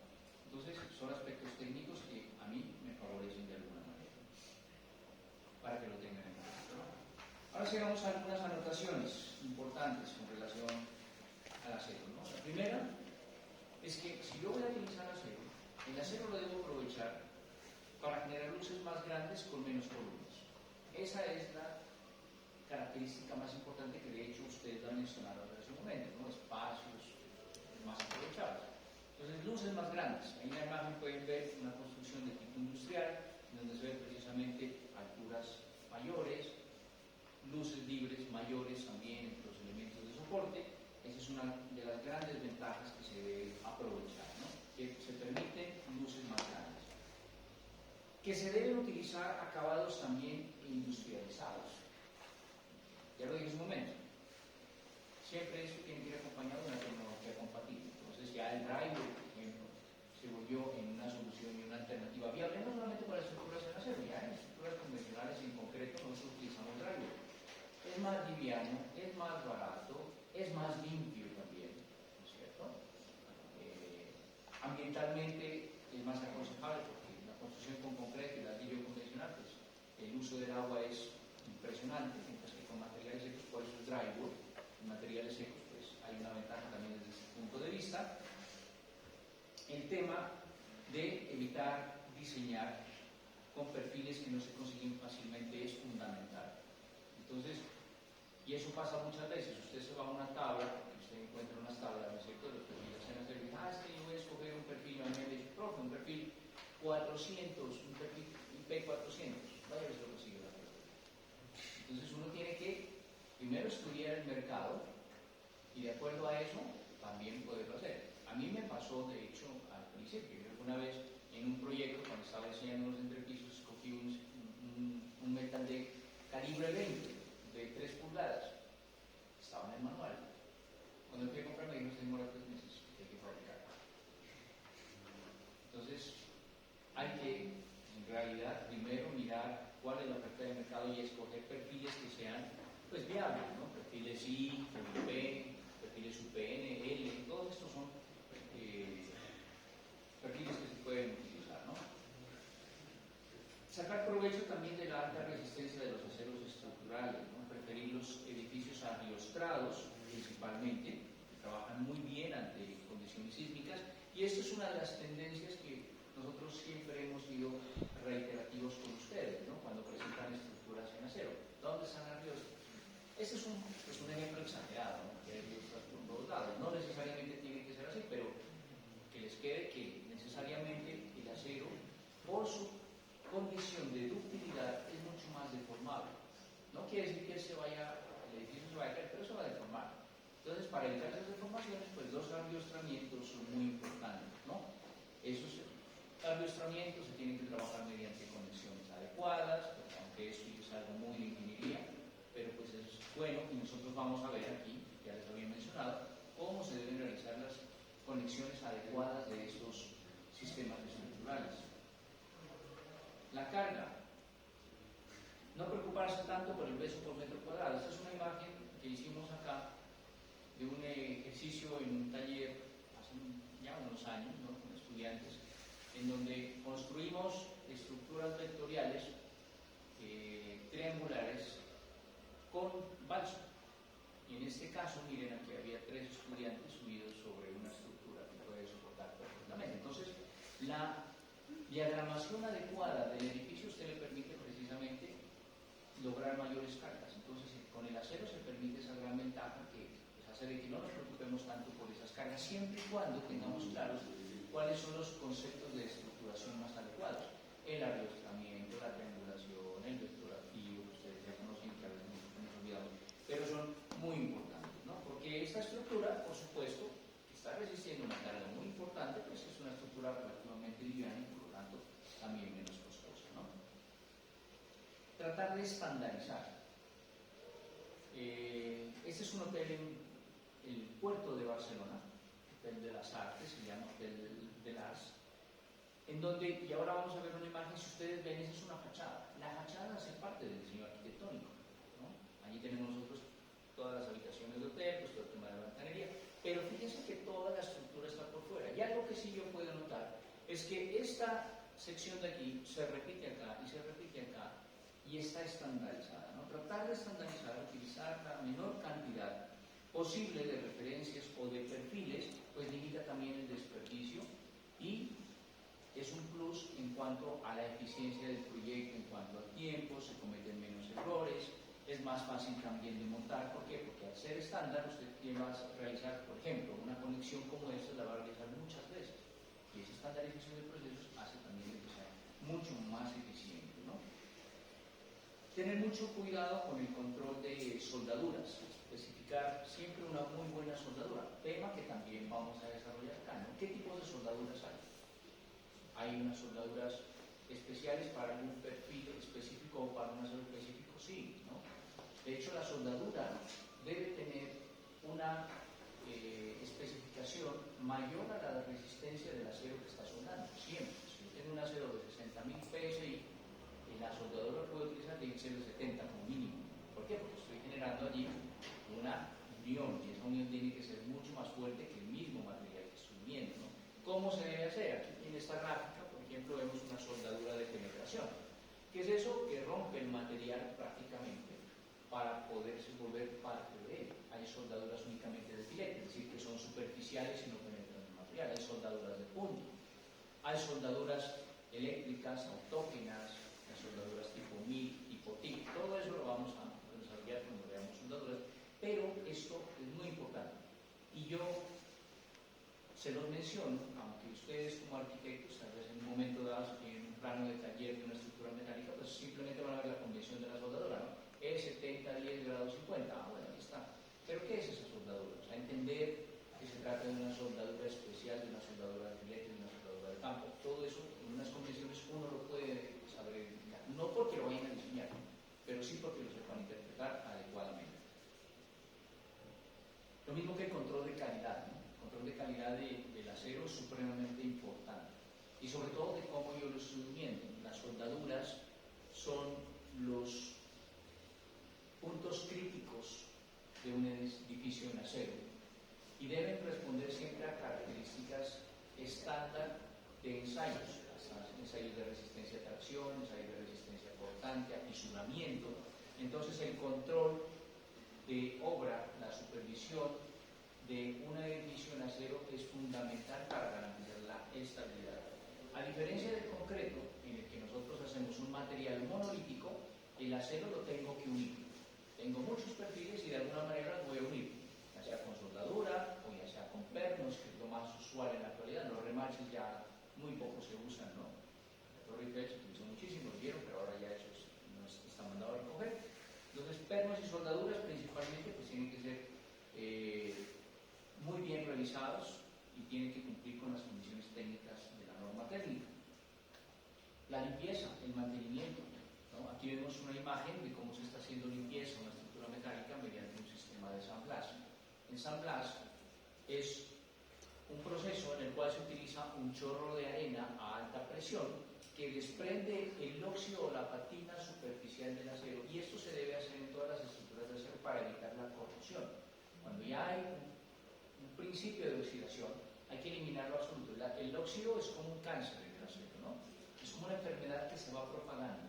Speaker 1: Entonces, son aspectos técnicos que a mí me favorecen de alguna manera, para que lo tengan en cuenta, ¿no? Ahora llegamos a algunas anotaciones importantes con relación al acero, ¿no? La primera es que si yo voy a utilizar acero, el acero lo debo aprovechar para generar luces más grandes con menos volúmenes. Esa es la característica más importante que de hecho ustedes lo han mencionado hace un momento, ¿no? Espacios más aprovechables. Entonces, luces más grandes. Ahí en la imagen pueden ver una construcción de tipo industrial, donde se ven precisamente alturas mayores, luces libres mayores también entre los elementos de soporte. Esa es una de las grandes ventajas que se debe aprovechar, ¿no? Que se permiten luces más grandes. Que se deben utilizar acabados también industrializados. Ya lo dije en un momento. Siempre esto tiene que ir acompañado de una tecnología compatible. Entonces ya el driver, por ejemplo, se volvió en una solución y una alternativa viable, no solamente para estructuras en acero, ya en estructuras convencionales en concreto nosotros utilizamos driver. Es más liviano, es más barato, es más limpio también, ¿no es cierto? Ambientalmente es más aconsejable porque la construcción con concreto y ladrillo convencional, pues el uso del agua es impresionante, mientras que con materiales secos, por eso el drywall, en materiales secos, pues hay una ventaja también desde ese punto de vista. El tema de evitar diseñar con perfiles que no se consiguen fácilmente es fundamental. Entonces, y eso pasa muchas veces, usted se va a una tabla, usted encuentra unas tablas, ¿no es cierto?, de los perfiles en hacer, y dice, es que yo voy a escoger un perfil, a mí me dice, profe, un perfil 400, un perfil P400, vaya a ver si lo consigue la persona. Entonces uno tiene que primero estudiar el mercado y de acuerdo a eso también poderlo hacer. A mí me pasó, de hecho, al principio, yo alguna vez en un proyecto, cuando estaba diseñando unos entrepisos, escogí un metal de calibre 20, de 3 pulgadas, estaba en el manual. Cuando fui a comprar me dijo, se demora 3 meses, que hay que fabricar. Entonces, hay que, en realidad, primero mirar cuál es la oferta de mercado y escoger perfiles que sean, pues, viables, ¿no? Perfiles I, UP, perfiles UPN, L, todos estos son perfiles que se pueden utilizar, ¿no? Sacar provecho también de la alta resistencia de los aceros estructurales, ¿no? Preferir los edificios arriostrados, principalmente, que trabajan muy bien ante condiciones sísmicas, y esta es una de las tendencias que nosotros siempre hemos sido reiterativos con ustedes, ¿no? Cuando presentan estructuras en acero. ¿Dónde están arriostras? Este es un ejemplo exagerado, ¿no? Que hay arriostras por todos lados. No necesariamente tiene que ser así, pero que les quede que necesariamente el acero, por su condición de ductilidad, es mucho más deformable. No quiere decir que el edificio se vaya a caer, pero se va a deformar. Entonces, para evitar esas deformaciones, pues los arriostramientos son muy importantes, ¿no? Esos arriostramientos se tienen que trabajar mediante conexiones adecuadas, pues, aunque esto es algo muy de ingeniería, pero pues es bueno y nosotros vamos a ver aquí, ya les había mencionado, cómo se deben realizar las conexiones adecuadas de estos sistemas estructurales. La carga. No preocuparse tanto por el peso por metro cuadrado. Esta es una imagen que hicimos acá de un ejercicio en un taller hace ya unos años, ¿no? Con estudiantes, en donde construimos estructuras vectoriales triangulares con balsa. Y En este caso, miren, aquí había 3 estudiantes subidos sobre una estructura que puede soportar perfectamente. Entonces, la diagramación adecuada del edificio usted le permite precisamente lograr mayores cargas. Entonces, con el acero se permite esa gran ventaja que es hacer que no nos preocupemos tanto por esas cargas, siempre y cuando tengamos claros cuáles son los conceptos de estructuración más adecuados. El ariostramiento, la triangulación, el vectorativo, que ustedes ya conocen, que a veces nos olvidamos, pero son muy importantes, ¿no? Porque esta estructura, por supuesto, que está resistiendo una carga muy importante, pues es una estructura relativamente liviana y por lo tanto también menos costosa, ¿no? Tratar de estandarizar. Este es un hotel en el puerto de Barcelona, Hotel de las Artes, se llama Hotel de las, en donde, y ahora vamos a ver una imagen, si ustedes ven, esa es una fachada. La fachada hace parte del diseño arquitectónico, ¿no? Allí tenemos nosotros todas las habitaciones de hotel, pues todo el tema de la fontanería, pero fíjense que toda la estructura está por fuera. Y algo que sí yo puedo notar es que esta sección de aquí se repite acá y se repite acá y está estandarizada, ¿no? Tratar de estandarizar, utilizar la menor cantidad posible de referencias o de perfiles, pues limita también el desperdicio y es un plus en cuanto a la eficiencia del proyecto, en cuanto a tiempo, se cometen menos errores, es más fácil también de montar. ¿Por qué? Porque al ser estándar usted va a realizar, por ejemplo, una conexión como esta, la va a realizar muchas veces y esa estandarización de procesos hace también que sea mucho más eficiente, ¿no? Tener mucho cuidado con el control de soldaduras, especificar siempre una muy buena soldadura, tema que también vamos a desarrollar acá, ¿no? ¿Qué tipos de soldaduras hay? ¿Hay unas soldaduras especiales para algún perfil específico o para un acero específico? Sí, ¿no? De hecho, la soldadura debe tener una especificación mayor a la resistencia del acero que está soldando, siempre. Si yo tengo un acero de 60.000 PSI, la soldadura que puedo utilizar tiene que ser de 70 como mínimo. ¿Por qué? Porque estoy generando allí una unión y esa unión tiene que ser mucho más fuerte que el mismo material que estoy viendo, ¿no? ¿Cómo se debe hacer? Aquí en esta gráfica, por ejemplo, vemos una soldadura de penetración. ¿Qué es eso? Que rompe el material prácticamente para poderse volver parte de él. Hay soldaduras únicamente de filete, es decir, que son superficiales y no penetran el material. Hay soldaduras de punto. Hay soldaduras eléctricas, autógenas, las soldaduras tipo MIG, tipo TIC. Todo eso lo vamos a desarrollar cuando veamos soldaduras, pero esto es muy importante. Y yo se los menciono, aunque ustedes como arquitectos, tal vez en un momento dado, si tienen un plano de taller de una estructura mecánica, pues simplemente van a ver la convención de la soldadura, ¿no? Es 70, 10 grados 50, bueno, ahí está. ¿Pero qué es esa soldadura? O sea, entender que se trata de una soldadura especial, de una soldadura de filete, de una soldadura de campo, todo eso en unas convenciones uno lo puede saber identificar, no porque lo vayan a diseñar, pero sí porque lo sepan interpretar adecuadamente. Lo mismo que el control de calidad, ¿no? El control de calidad del acero es supremamente importante y sobre todo de cómo yo lo estoy viendo. Las soldaduras son los puntos críticos de un edificio en acero y deben responder siempre a características estándar de ensayos de resistencia a tracción, ensayos de resistencia cortante, afisuramiento. Entonces el control de obra, la supervisión de un edificio en acero es fundamental para garantizar la estabilidad. A diferencia del concreto, en el que nosotros hacemos un material monolítico, el acero lo tengo que unir. Tengo muchos perfiles y de alguna manera los voy a unir, ya sea con soldadura o ya sea con pernos, que es lo más usual en la actualidad. Los remaches ya muy poco se usan, ¿no? La Torre Eiffel se utilizó muchísimo, lo vieron, pero ahora ya eso no está mandado a recoger. Entonces, pernos y soldaduras principalmente pues tienen que ser muy bien realizados y tienen que cumplir con las condiciones técnicas de la norma técnica. La limpieza, el mantenimiento, ¿no? Aquí vemos una imagen de cómo se está haciendo limpieza en una estructura mecánica mediante un sistema de San Blas. El San Blas es un proceso en el cual se utiliza un chorro de arena a alta presión que desprende el óxido o la patina superficial del acero, y esto se debe hacer en todas las estructuras de acero para evitar la corrosión. Cuando ya hay un principio de oxidación, hay que eliminarlo absoluto. El óxido es como un cáncer del acero, ¿no? Es como una enfermedad que se va propagando.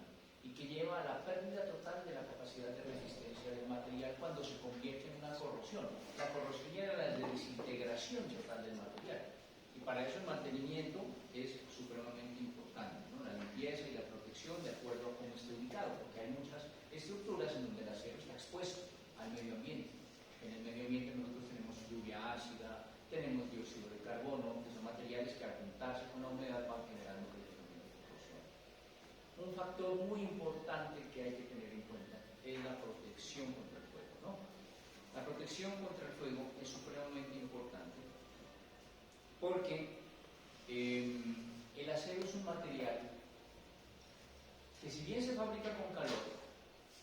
Speaker 1: y que lleva a la pérdida total de la capacidad de resistencia del material cuando se convierte en una corrosión. La corrosión llega a la desintegración total del material. Y para eso el mantenimiento es supremamente importante, ¿no? La limpieza y la protección de acuerdo a cómo esté ubicado, porque hay muchas estructuras en donde el acero está expuesto al medio ambiente. En el medio ambiente nosotros tenemos lluvia ácida, tenemos dióxido de carbono, que son materiales que al juntarse con la humedad van generando el fenómeno de corrosión. Un factor muy importante que hay que tener en cuenta es la protección contra el fuego, ¿no? La protección contra el fuego es supremamente importante porque el acero es un material que, si bien se fabrica con calor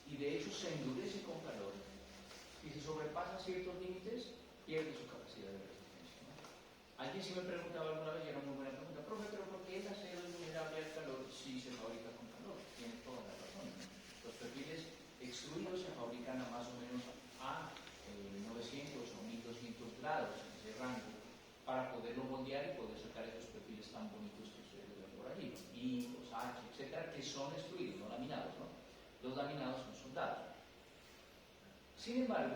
Speaker 1: y de hecho se endurece con calor, y si sobrepasa ciertos límites, pierde su capacidad de resistencia, ¿no? Alguien sí me preguntaba alguna vez, y era una muy buena pregunta: profe, pero ¿por qué el acero es vulnerable al calor si se fabrica con calor? Tiene toda la razón. Los perfiles extruidos se fabrican a más o menos a 900 o 1200 grados, en ese rango, para poderlo moldear y poder sacar esos perfiles tan bonitos que ustedes ven por allí, los Bicos, H, etcétera, que son extruidos, no laminados, ¿no? Los laminados son soldados. Sin embargo,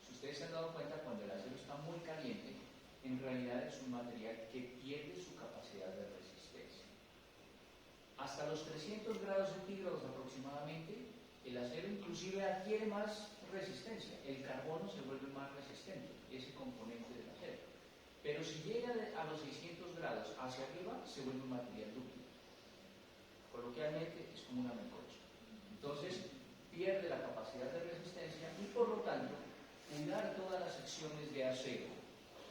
Speaker 1: si ustedes se han dado cuenta, cuando el acero está muy caliente, en realidad es un material que pierde su capacidad de resistencia. Hasta los 300 grados centígrados aproximadamente, el acero inclusive adquiere más resistencia. El carbono se vuelve más resistente, ese componente del acero. Pero si llega a los 600 grados hacia arriba, se vuelve un material dúctil. Coloquialmente es como una melcocha. Entonces, pierde la capacidad de resistencia y, por lo tanto, cuidar todas las secciones de acero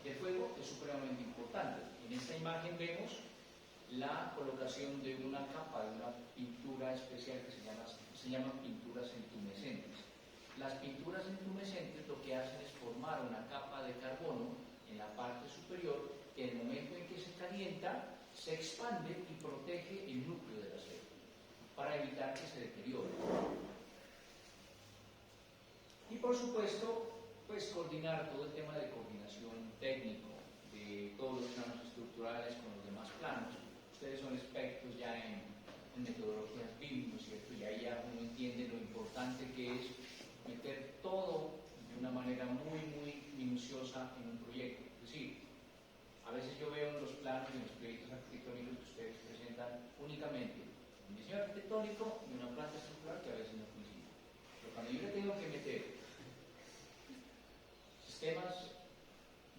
Speaker 1: de fuego es supremamente importante. En esta imagen vemos la colocación de una capa, de una pintura especial que se llaman pinturas entumescentes. Las pinturas entumescentes lo que hacen es formar una capa de carbono en la parte superior que, en el momento en que se calienta, se expande y protege el núcleo del acero para evitar que se deteriore. Y por supuesto, pues coordinar todo el tema de coordinación técnico de todos los planos estructurales con los demás planos. Ustedes son expertos ya en metodologías BIM, ¿no es cierto? Y ahí ya uno entiende lo importante que es meter todo de una manera muy, muy minuciosa en un proyecto. Es decir, a veces yo veo en los planos y en los proyectos arquitectónicos que ustedes presentan únicamente un diseño arquitectónico y una planta estructural que a veces no coincide. Pero cuando yo le tengo que meter sistemas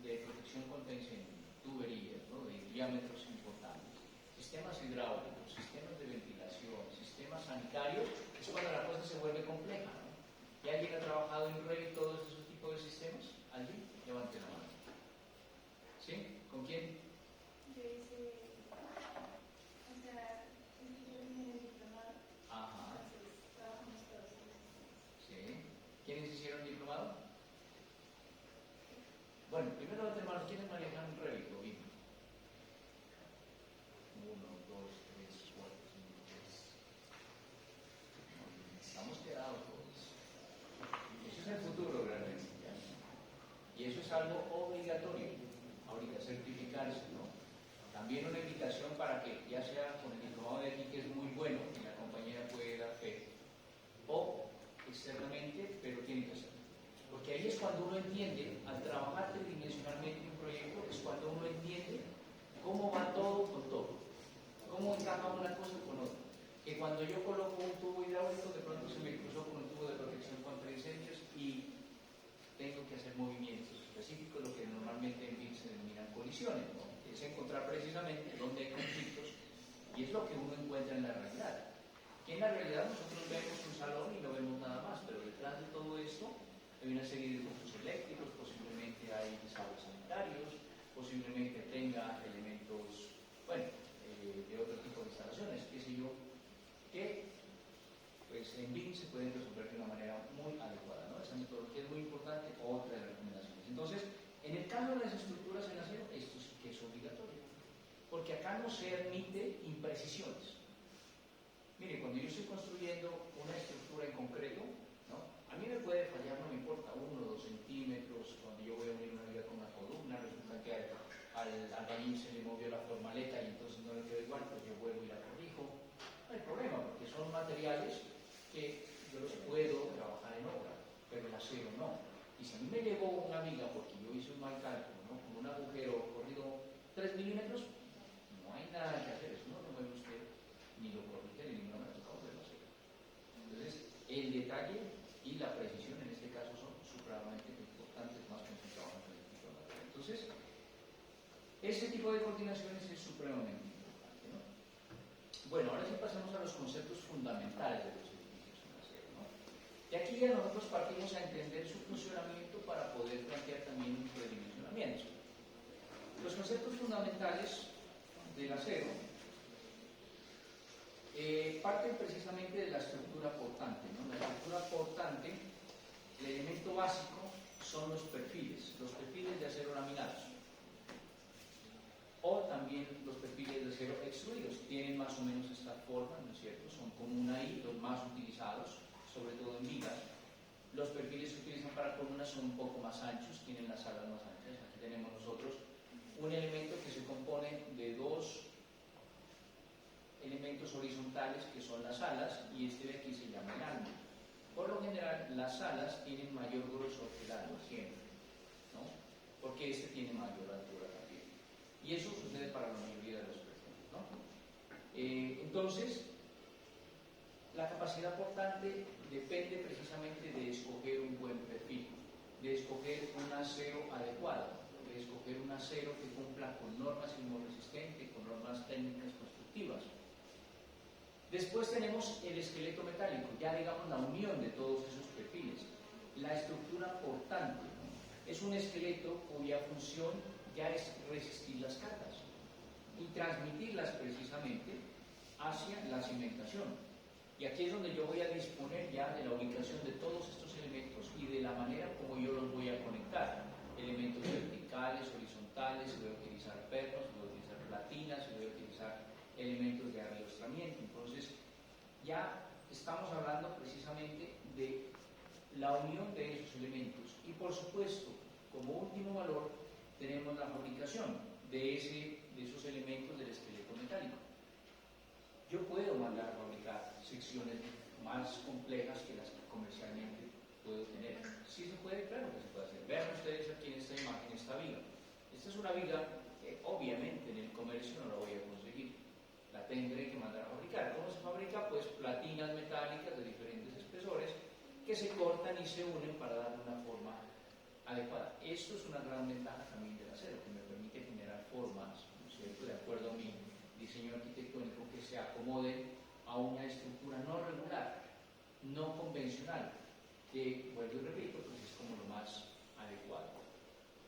Speaker 1: de protección contra incendio, tuberías, ¿no?, de diámetros importantes, sistemas hidráulicos, sistemas de ventilación, sistemas sanitarios, es cuando la cosa se vuelve compleja, ¿no? ¿Y alguien ha trabajado en Revit todos esos tipos de sistemas? ¿Alguien? Levante la mano. ¿Sí? ¿Con quién?
Speaker 5: Yo hice, o sea, yo vine de diplomado.
Speaker 1: Ajá.
Speaker 5: Entonces trabajamos todos en los sistemas.
Speaker 1: Sí. ¿Quiénes hicieron diplomado? Bueno, primero levanten la mano. ¿Quiénes manejan Revit o BIM? 1, 2, 3, 4, 5, 6. Estamos quedados todos. Eso es el futuro realmente. ¿Ya? Y eso es algo obligatorio. Ahorita certificarse, ¿no? También una invitación para que, ya sea con el diplomado de aquí, que es muy bueno, que la compañía puede dar fe, o externamente, pero tiene que hacerlo. Porque ahí es cuando uno entiende, al trabajar tridimensionalmente un proyecto, es cuando uno entiende cómo va todo con todo, cómo encaja una cosa con otra. Que cuando yo coloco un tubo hidráulico, de pronto se me cruzó con un tubo de protección contra incendios y tengo que hacer movimientos específicos, lo que normalmente en BIM se denominan colisiones, ¿no? Es encontrar precisamente dónde hay conflictos, y es lo que uno encuentra en la realidad. Que en la realidad nosotros vemos un salón y no vemos nada más, pero detrás de todo esto hay una serie de ductos eléctricos, posiblemente hay desagües sanitarios, posiblemente tenga elementos, bueno, de otro tipo de instalaciones, qué sé yo, que pues en BIM se pueden resolver de una manera muy adecuada, ¿no? Esa metodología es muy importante, otra de las recomendaciones. Entonces, en el caso de las estructuras en acero, esto sí que es obligatorio, porque acá no se admite imprecisiones. Mire, cuando yo estoy construyendo una estructura en concreto, ¿no?, a mí me puede fallar, no me importa, 1 o 2 centímetros. Cuando yo voy a unir una viga con una columna, resulta que al albañil se le movió la formaleta y entonces no le quedó igual, pues yo vuelvo y la corrijo. no hay problema, porque son materiales que yo los puedo trabajar en obra, pero el acero no. Y si a mí me llegó una viga, porque yo hice un mal cálculo, ¿no? Con un agujero corrido 3 milímetros, no hay nada que hacer, eso no lo mueve usted, ni lo corrige, ni no me ha tocado del acero. Entonces, el detalle y la precisión en este caso son supremamente importantes, más que en trabajo en el tipo de material. Entonces, ese tipo de coordinaciones es supremamente importante, ¿no? Bueno, ahora sí pasamos a los conceptos fundamentales de los edificios en acero, ¿no? Y aquí ya nosotros partimos a entender su funcionamiento para poder plantear también un redimensionamiento. Los conceptos fundamentales del acero parten precisamente de la estructura portante, ¿no? La estructura portante, el elemento básico son los perfiles de acero laminados, o también los perfiles de acero extruidos. Tienen más o menos esta forma, ¿no es cierto? Son como una I, los más utilizados, sobre todo en vigas. Los perfiles que utilizan para columnas son un poco más anchos, tienen las alas más anchas. Aquí tenemos nosotros un elemento que se compone de dos elementos horizontales que son las alas, y este de aquí se llama el ángulo. Por lo general, las alas tienen mayor grosor que el ángulo siempre, ¿no? Porque este tiene mayor altura también. Y eso sucede para la mayoría de los perfiles, ¿no? Entonces, la capacidad portante depende precisamente de escoger un buen perfil, de escoger un acero adecuado, de escoger un acero que cumpla con normas sismoresistentes, con normas técnicas constructivas. Después tenemos el esqueleto metálico, ya digamos la unión de todos esos perfiles. La estructura portante, ¿no? Es un esqueleto cuya función ya es resistir las cargas y transmitirlas precisamente hacia la cimentación. Y aquí es donde yo voy a disponer ya de la ubicación de todos estos elementos y de la manera como yo los voy a conectar. Elementos verticales, horizontales, voy a utilizar pernos, voy a utilizar platinas, voy a utilizar elementos de arriostramiento. Entonces, ya estamos hablando precisamente de la unión de esos elementos. Y por supuesto, como último valor, tenemos la fabricación de esos elementos del esqueleto metálico. Yo puedo mandar a fabricar secciones más complejas que las que comercialmente puedo tener. ¿Sí se puede? Claro que se puede hacer. Vean ustedes aquí en esta imagen, esta viga. Esta es una viga que obviamente en el comercio no la voy a conseguir. La tendré que mandar a fabricar. ¿Cómo se fabrica? Pues platinas metálicas de diferentes espesores que se cortan y se unen para darle una forma adecuada. Esto es una gran ventaja también del acero, que me permite generar formas, ¿no es cierto?, de acuerdo a mi diseño arquitectónico, que se acomode a una estructura no regular, no convencional, que, vuelvo y repito, pues es como lo más adecuado.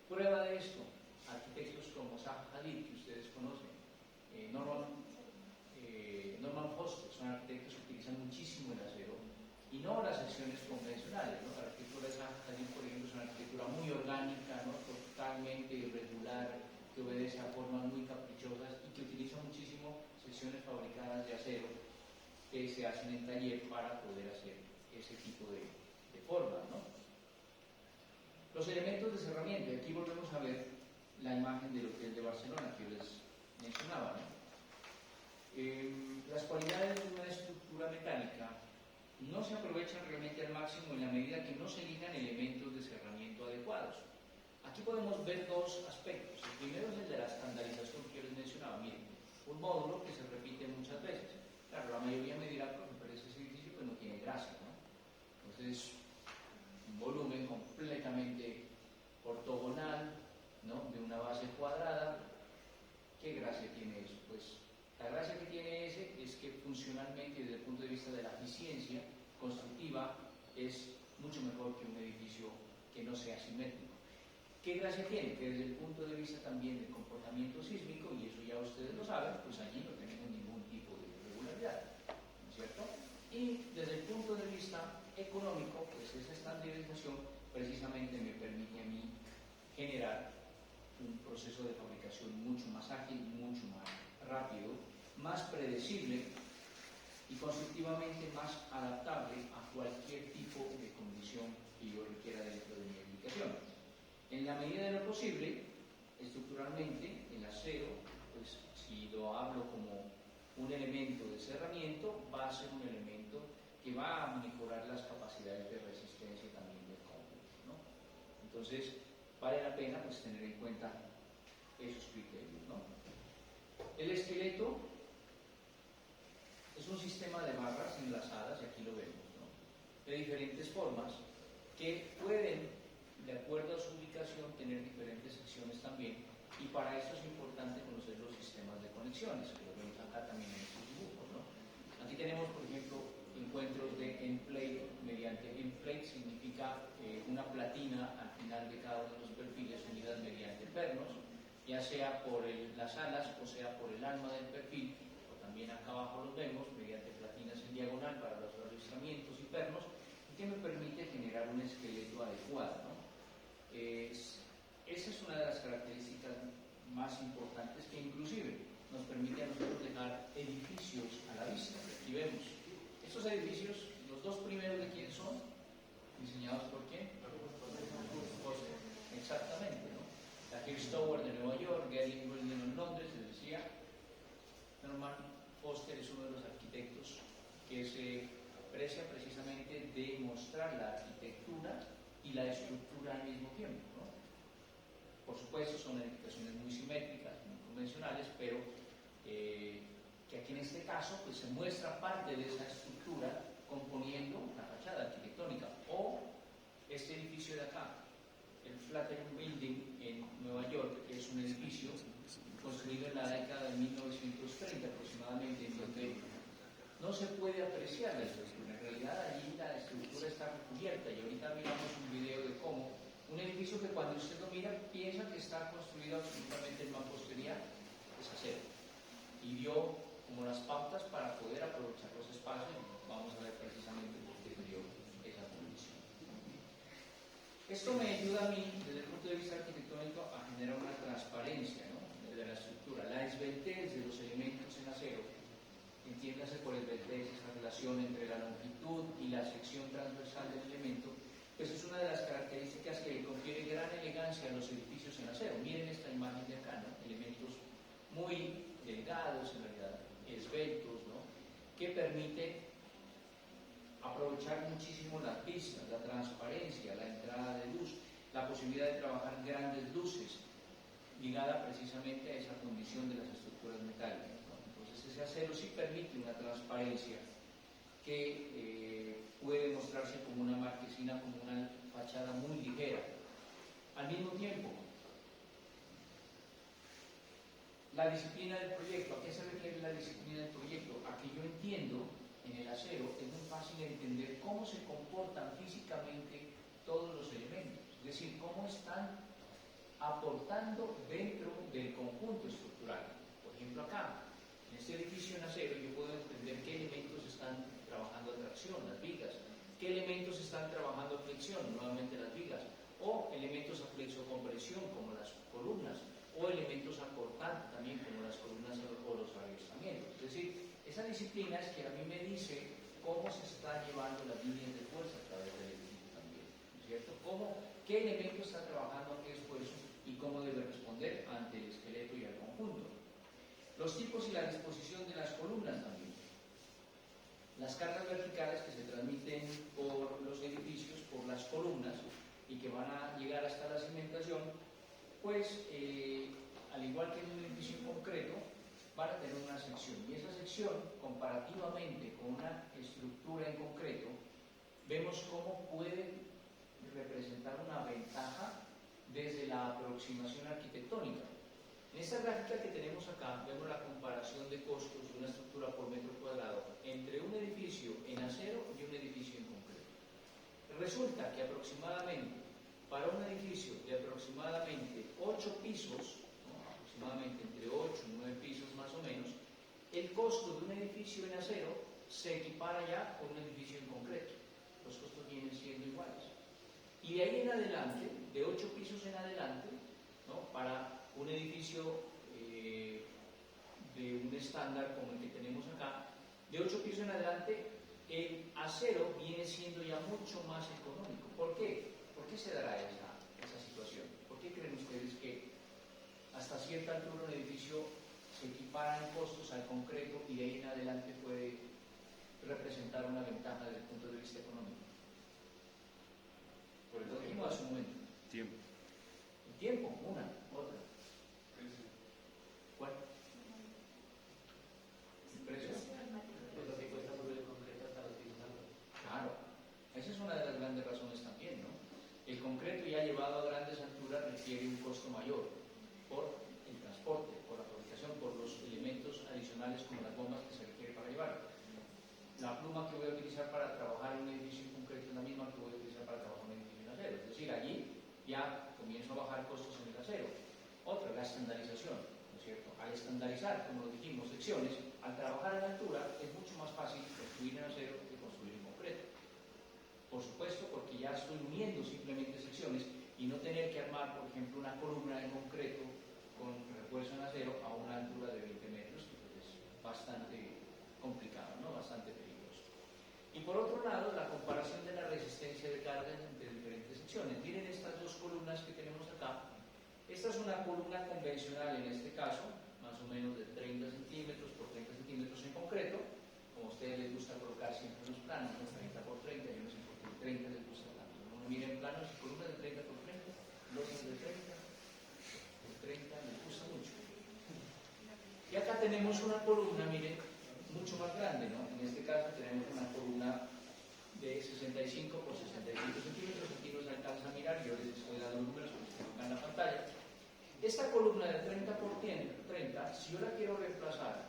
Speaker 1: Prueba de esto, arquitectos como Zaha Hadid, que ustedes conocen, Norman Foster, son arquitectos que utilizan muchísimo el acero, y no las secciones convencionales, ¿no? La arquitectura de Zaha Hadid, por ejemplo, es una arquitectura muy orgánica, ¿no?, totalmente irregular, que obedece a formas muy caprichosas y que utiliza muchísimo secciones fabricadas de acero que se hacen en taller para poder hacer ese tipo de formas, ¿no? Los elementos de cerramiento, y aquí volvemos a ver la imagen del hotel de Barcelona que yo les mencionaba, ¿no? Las cualidades de una estructura metálica no se aprovechan realmente al máximo en la medida que no se elijan elementos de cerramiento adecuados. Aquí podemos ver dos aspectos. El primero es el de la estandarización que yo les mencionaba. Miren, un módulo que se repite muchas veces. Claro, la mayoría me dirá, pero ese edificio pues no tiene gracia, ¿no? Entonces, un volumen completamente ortogonal, ¿no?, de una base cuadrada. ¿Qué gracia tiene eso? Pues la gracia que tiene ese es que funcionalmente, desde el punto de vista de la eficiencia constructiva, es mucho mejor que un edificio que no sea simétrico. ¿Qué gracia tiene? Que desde el punto de vista también del comportamiento sísmico, y eso ya ustedes lo saben, pues allí no tenemos ningún tipo de irregularidad, ¿no es cierto? Y desde el punto de vista económico, pues esa estandarización precisamente me permite a mí generar un proceso de fabricación mucho más ágil, mucho más rápido, más predecible y constructivamente más adaptable a cualquier tipo de condición que yo requiera dentro de mi edificación. En la medida de lo posible, estructuralmente, el acero, pues si lo hablo como un elemento de cerramiento va a ser un elemento que va a mejorar las capacidades de resistencia también del cómputo, ¿no? Entonces, vale la pena pues tener en cuenta esos criterios, ¿no? El esqueleto es un sistema de barras enlazadas, y aquí lo vemos, ¿no? De diferentes formas que pueden, de acuerdo a su ubicación, tener diferentes secciones también, y para eso es importante conocer los sistemas de conexiones, que lo vemos acá también en estos dibujos, ¿no? Aquí tenemos, por ejemplo, encuentros de end plate. Mediante end plate significa una platina al final de cada uno de los perfiles unidas mediante pernos, ya sea por las alas o sea por el alma del perfil, o también acá abajo los vemos mediante platinas en diagonal para los arrastramientos y pernos, que me permite generar un esqueleto adecuado, ¿no? Esa es una de las características más importantes que inclusive nos permite a nosotros dejar edificios a la vista. Aquí vemos estos edificios, los dos primeros de quién son, diseñados por quién, Foster, exactamente, ¿no? La Hearst Tower de Nueva York, Getty Building en Londres, les decía, Norman Foster es uno de los arquitectos que se aprecia precisamente de mostrar la arquitectura y la estructura al mismo tiempo, ¿no? Por supuesto son edificaciones muy simétricas, muy convencionales, pero que aquí en este caso pues, se muestra parte de esa estructura componiendo la fachada arquitectónica. O este edificio de acá, el Flatiron Building en Nueva York, que es un edificio construido en la década de 1930 aproximadamente, en donde no se puede apreciar la estructura. En realidad allí la estructura está recubierta, y ahorita miramos un video de cómo un edificio que cuando usted lo mira piensa que está construido absolutamente en mampostería, es acero, y dio como las pautas para poder aprovechar los espacios. Vamos a ver precisamente por qué dio esa condición. Esto me ayuda a mí, desde el punto de vista arquitectónico, a generar una transparencia, ¿no?, de la estructura. La esbeltez de los elementos en acero, entiéndase por esbeltez esa relación entre la longitud y la sección transversal del elemento, pues es una de las características que le confiere gran elegancia a los edificios en acero. Miren esta imagen de acá, ¿no? Elementos muy delgados, en realidad, esbeltos, ¿no?, que permite aprovechar muchísimo las pistas, la transparencia, la entrada de luz, la posibilidad de trabajar grandes luces, ligada precisamente a esa condición de las estructuras metálicas, ¿no? Entonces ese acero sí permite una transparencia que puede mostrarse como una marquesina, como una fachada muy ligera. Al mismo tiempo, la disciplina del proyecto. ¿A qué se refiere la disciplina del proyecto? A que yo entiendo en el acero, es muy fácil entender cómo se comportan físicamente todos los elementos, es decir, cómo están aportando dentro del conjunto estructural. Por ejemplo, acá, en este edificio en acero, yo puedo entender qué elementos están trabajando a tracción, las vigas, qué elementos están trabajando a flexión, nuevamente las vigas, o elementos a flexo-compresión, como las columnas, o elementos a cortante también, como las columnas o los revestimientos. Es decir, esa disciplina es que a mí me dice cómo se está llevando las líneas de fuerza a través del edificio también, ¿no es cierto? ¿Qué elemento está trabajando a qué esfuerzo y cómo debe responder ante el esqueleto y al conjunto? Los tipos y la disposición de las columnas también. Las cargas verticales que se transmiten por los edificios, por las columnas, y que van a llegar hasta la cimentación, pues, al igual que en un edificio en concreto, van a tener una sección. Y esa sección, comparativamente con una estructura en concreto, vemos cómo puede representar una ventaja desde la aproximación arquitectónica. En esta gráfica que tenemos acá, vemos la comparación de costos de una estructura por metro cuadrado entre un edificio en acero y un edificio en concreto. Resulta que aproximadamente, para un edificio de aproximadamente 8 pisos, ¿no?, aproximadamente entre 8 y 9 pisos más o menos, el costo de un edificio en acero se equipara ya con un edificio en concreto. Los costos vienen siendo iguales. Y de ahí en adelante, de 8 pisos en adelante, ¿no?, para un edificio de un estándar como el que tenemos acá, de 8 pisos en adelante, el acero viene siendo ya mucho más económico. ¿Por qué? ¿Por qué se dará esa situación? ¿Por qué creen ustedes que hasta cierta altura un edificio se equiparan costos al concreto y de ahí en adelante puede representar una ventaja desde el punto de vista económico. Por eso dijimos hace un momento.
Speaker 4: Tiempo.
Speaker 1: El tiempo, una, otra. ¿Cuál? ¿El precio?
Speaker 3: Pues lo que cuesta por el concreto hasta los pisos altos.
Speaker 1: Claro, esa es una de las grandes razones también, ¿no? El concreto ya llevado a grandes alturas requiere un costo mayor por el transporte, por la fabricación, por los elementos adicionales como las bombas que se requiere para llevarlo. La pluma que voy a utilizar para trabajar en un edificio en concreto es la misma que voy a utilizar para trabajar en un edificio en acero. Es decir, allí ya comienzo a bajar costos en el acero. Otra, la estandarización, ¿no es cierto? Al estandarizar, como lo dijimos, secciones, al trabajar en altura es mucho más fácil construir en acero que construir en concreto. Por supuesto, porque ya estoy uniendo simplemente secciones y no tener que armar, por ejemplo, una columna en concreto con refuerzo en acero a una altura de 20 metros, que pues es bastante complicado, ¿no? Bastante peligroso. Y por otro lado, la comparación de la resistencia de carga entre diferentes secciones. Miren estas dos columnas que tenemos acá. Esta es una columna convencional en este caso, más o menos de 30 centímetros por 30 centímetros en concreto, como a ustedes les gusta colocar siempre en los planos, ¿no? 30 por 30, yo no sé por qué 30 les gusta tanto. Uno mira en planos y columnas de 30 por 30, losas de 30, por 30, les gusta mucho. Y acá tenemos una columna, miren, mucho más grande, ¿no? En este caso tenemos una columna de 65 por 65 centímetros, aquí no se alcanza a mirar, yo les estoy dando números porque se colocan en la pantalla. Esta columna de 30 por 30, si yo la quiero reemplazar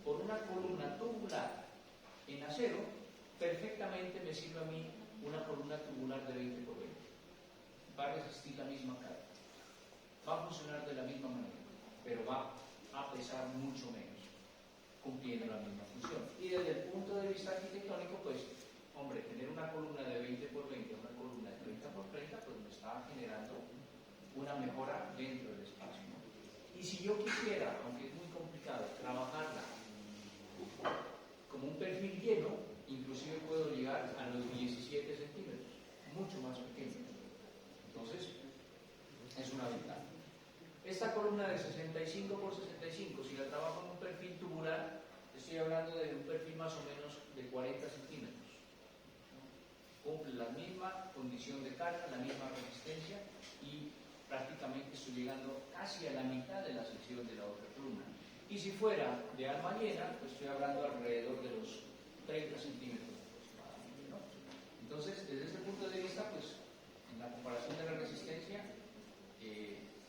Speaker 1: por una columna tubular en acero, perfectamente me sirve a mí una columna tubular de 20 por 20. Va a resistir la misma carga, va a funcionar de la misma manera, pero va a pesar mucho menos, cumpliendo la misma función. Y desde el punto de vista arquitectónico, pues, hombre, tener una columna de 20 por 20, una columna de 30 por 30, pues me está generando una mejora dentro del espacio, ¿no? Y si yo quisiera, aunque es muy complicado, trabajarla como un perfil lleno, inclusive puedo llegar a los 17 centímetros, mucho más pequeño. Entonces, es una ventaja. Esta columna de 65 por 65, si la trabajo en un perfil tubular, estoy hablando de un perfil más o menos de 40 centímetros. Cumple la misma condición de carga, la misma resistencia y prácticamente estoy llegando casi a la mitad de la sección de la otra columna. Y si fuera de alma llena, pues estoy hablando alrededor de los 30 centímetros aproximadamente, ¿no? Entonces, desde este punto de vista, pues, en la comparación de la resistencia,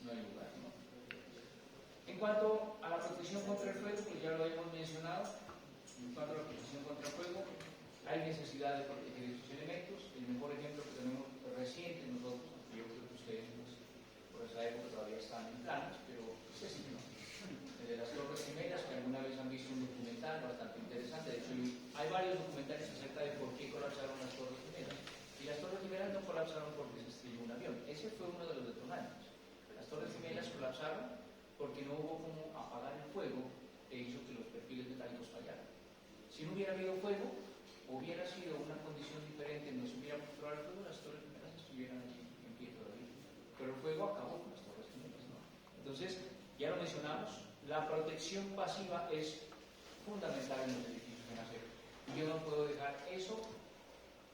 Speaker 1: no hay lugar, ¿no? En cuanto a la protección contra el fuego, pues ya lo hemos mencionado. En cuanto a la protección contra el fuego, hay necesidad de proteger esos elementos. El mejor ejemplo que tenemos reciente nosotros, yo creo que ustedes pues, por esa época todavía están en planes, pero es ese, ¿no? El de las Torres Gemelas, que alguna vez han visto un documental bastante interesante. De hecho, hay varios documentales acerca de por qué colapsaron las Torres Gemelas. Y las Torres Gemelas no colapsaron porque se estrelló un avión. Ese fue uno de los detonantes. Las Torres Gemelas colapsaron porque no hubo como apagar el fuego que hizo que los perfiles metálicos fallaran. Si no hubiera habido fuego, hubiera sido una condición diferente, no se hubiera controlado el fuego, las Torres Gemelas estuvieran allí en pie todavía. Pero el fuego acabó con las Torres Gemelas, ¿no? Entonces, ya lo mencionamos, la protección pasiva es fundamental en los edificios en acero. Y yo no puedo dejar eso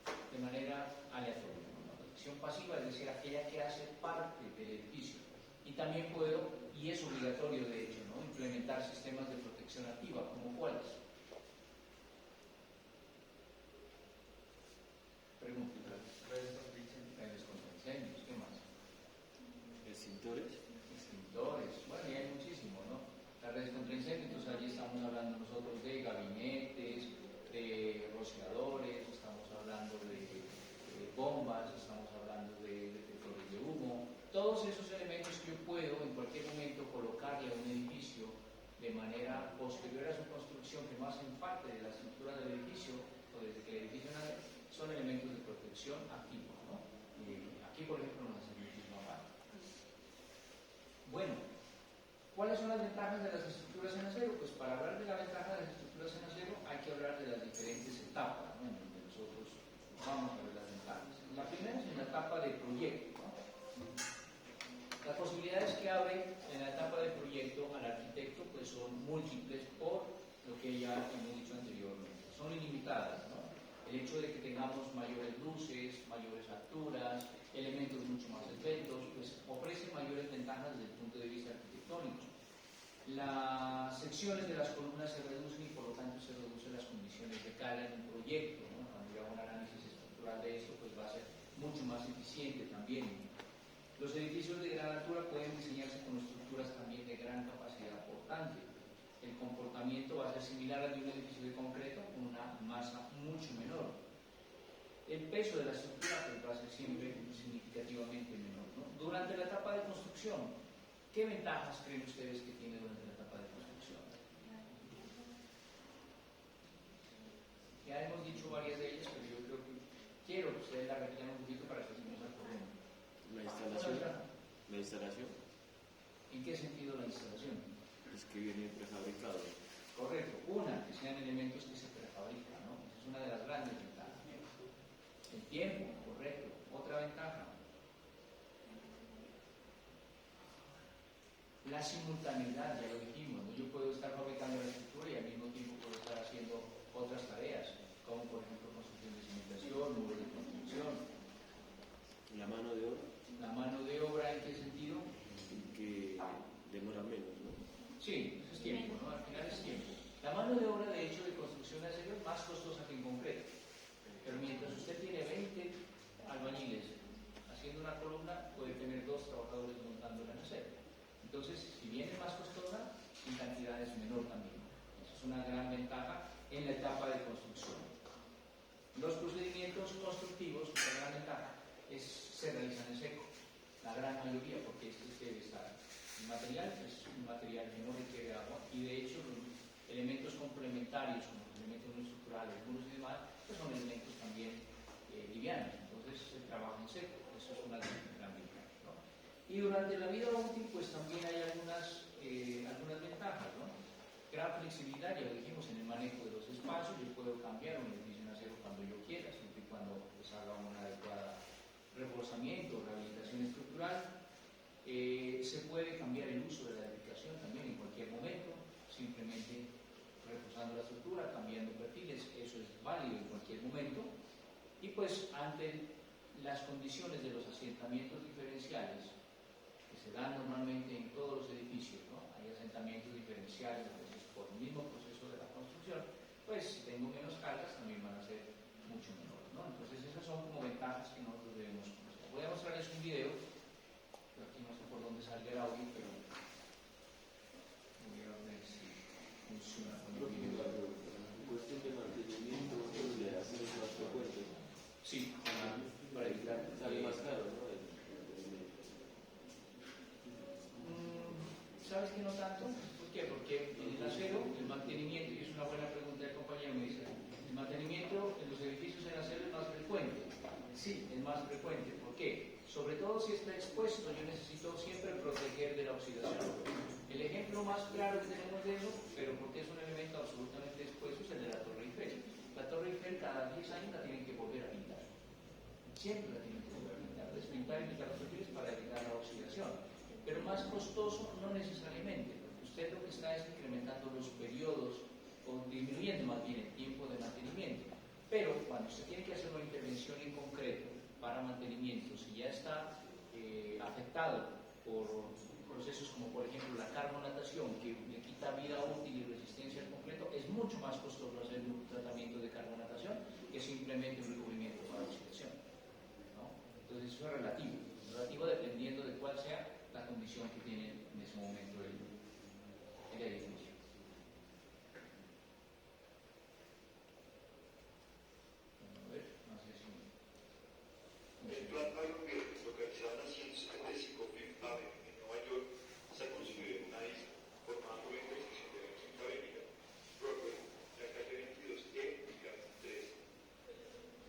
Speaker 1: de manera aleatoria, ¿no? La protección pasiva, es decir, aquella que hace parte del edificio. Y también puedo, y es obligatorio de hecho, ¿no? Implementar sistemas de protección activa, como cuáles. Preguntas. Redes contra incendios, ¿qué más?
Speaker 4: Extintores.
Speaker 1: Extintores, bueno, y hay muchísimo, ¿no? Las redes contra incendios, entonces allí estamos hablando nosotros de gabinetes, de rociadores, estamos hablando de bombas, estamos hablando de detectores de humo, todos esos elementos que yo puedo en cualquier momento colocarle a un edificio de manera posterior a su construcción, que no hacen parte de la estructura del edificio o desde que el edificio nace, son elementos de protección activos, ¿no? Aquí, por ejemplo, nos hacen muchísimo más. Bueno, ¿cuáles son las ventajas de las estructuras en acero? Pues para hablar de la ventaja de las estructuras en acero hay que hablar de las diferentes etapas, ¿no? En donde nosotros vamos a ver las ventajas. La primera es en la etapa de proyecto, ¿no? Las posibilidades que abre en la etapa de proyecto al arquitecto pues son múltiples por lo que ya hemos dicho anteriormente. Son ilimitadas, ¿no? El hecho de que tengamos mayores luces, mayores alturas, elementos mucho más esbeltos, pues ofrece mayores ventajas desde el punto de vista arquitectónico. Las secciones de las columnas se reducen y por lo tanto se reducen las condiciones de carga en un proyecto, ¿no? Cuando yo hago un análisis estructural de esto, pues va a ser mucho más eficiente también. Los edificios de gran altura pueden diseñarse con estructuras también de gran capacidad portante. El comportamiento va a ser similar al de un edificio de concreto con una masa mucho menor. El peso de la estructura pues, va a ser siempre significativamente menor, ¿no? Durante la etapa de construcción, ¿qué ventajas creen ustedes que tiene durante la etapa de construcción? Ya hemos dicho varias de ellas, pero yo creo que quiero que ustedes la repitan un poquito para que se nos acordemos.
Speaker 4: La instalación. La instalación.
Speaker 1: ¿En qué sentido la instalación?
Speaker 4: Es que viene prefabricado.
Speaker 1: Correcto. Una, que sean elementos que se prefabrican, ¿no? Esa es una de las grandes ventajas. El tiempo, correcto. Otra ventaja. La simultaneidad, ya lo dijimos, ¿no? Yo puedo estar fabricando la estructura y al mismo tiempo puedo estar haciendo otras tareas, como por ejemplo construcción de cimentación, muros de construcción.
Speaker 4: La mano de obra.
Speaker 1: La mano de obra, ¿en qué sentido?
Speaker 4: Que demora menos, ¿no?
Speaker 1: Sí, eso es tiempo, ¿no? Al final es tiempo. La mano de obra, de hecho, de construcción de acero es más costosa que en concreto. Pero mientras usted tiene 20 albañiles haciendo una columna, puede tener 2 trabajadores montándola en acero. Entonces, si bien es más costosa, en cantidad es menor también. Esa es una gran ventaja en la etapa de construcción. Los procedimientos constructivos, otra gran ventaja, se realizan en seco. La gran mayoría, porque este debe estar. El material es un material que no requiere agua y de hecho los elementos complementarios, como los elementos no estructurales, muros y demás, pues son elementos también livianos. Entonces se trabaja en seco. Eso es una gran ventaja, ¿no? Y durante la vida útil, pues también hay algunas ventajas, ¿no? Gran flexibilidad, ya lo dijimos, en el manejo de los espacios. Yo puedo cambiar un edificio en acero cuando yo quiera, siempre y cuando pues, haga una adecuada reforzamiento, rehabilitación estructural. Se puede cambiar el uso de la edificación también en cualquier momento, simplemente reforzando la estructura, cambiando perfiles, eso es válido en cualquier momento. Y pues ante las condiciones de los asentamientos diferenciales que se dan normalmente en todos los edificios, ¿no? Hay asentamientos diferenciales, entonces por el mismo proceso de la construcción, pues si tengo menos cargas también van a ser mucho menores, ¿no? Entonces esas son como ventajas que nosotros debemos conocer. Voy a mostrarles un video, pero aquí no sé por dónde salga el audio, pero voy a ver si funciona con el video.
Speaker 4: Cuestión de mantenimiento, de hacer más frecuente.
Speaker 1: Sí, para evitar.
Speaker 4: Sale más caro, ¿no?
Speaker 1: ¿Sabes que no tanto? ¿Por qué? Porque en el acero, el mantenimiento, y es una buena pregunta del compañero, me dice, el mantenimiento en los edificios en acero es más frecuente. Sí, es más frecuente. ¿Por qué? Sobre todo si está expuesto, yo necesito siempre proteger de la oxidación. El ejemplo más claro que tenemos de eso, pero porque es un elemento absolutamente expuesto, es el de la Torre Eiffel. La Torre Eiffel cada 10 años la tienen que volver a pintar. Siempre la tienen que volver a pintar, despintar y pintar los perfiles para evitar la oxidación. Pero más costoso no necesariamente, porque usted lo que está es incrementando los periodos o disminuyendo más bien el tiempo de mantenimiento. Pero cuando usted tiene que hacer una intervención en concreto para mantenimiento, si ya está afectado por procesos como por ejemplo la carbonatación, que le quita vida útil y resistencia al concreto, es mucho más costoso hacer un tratamiento de carbonatación que simplemente un recubrimiento para oxidación, ¿no? Entonces eso es relativo dependiendo de cuál sea la condición que tiene en ese momento el edificio. A ver, no sé si...
Speaker 6: El plan Bayonville, localizado en la 175 Fifth Avenue en Nueva York, se ha construido una isla, formando la intersección de la Quinta Avenida, Broadway, la calle 22E y la 3.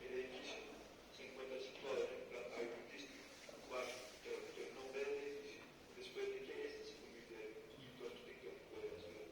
Speaker 6: El edificio se encuentra situado en el plan Bayonville District, Washington, que adoptó el nombre del edificio después de que este se convirtiera en el instituto arquitectónico de la ciudad.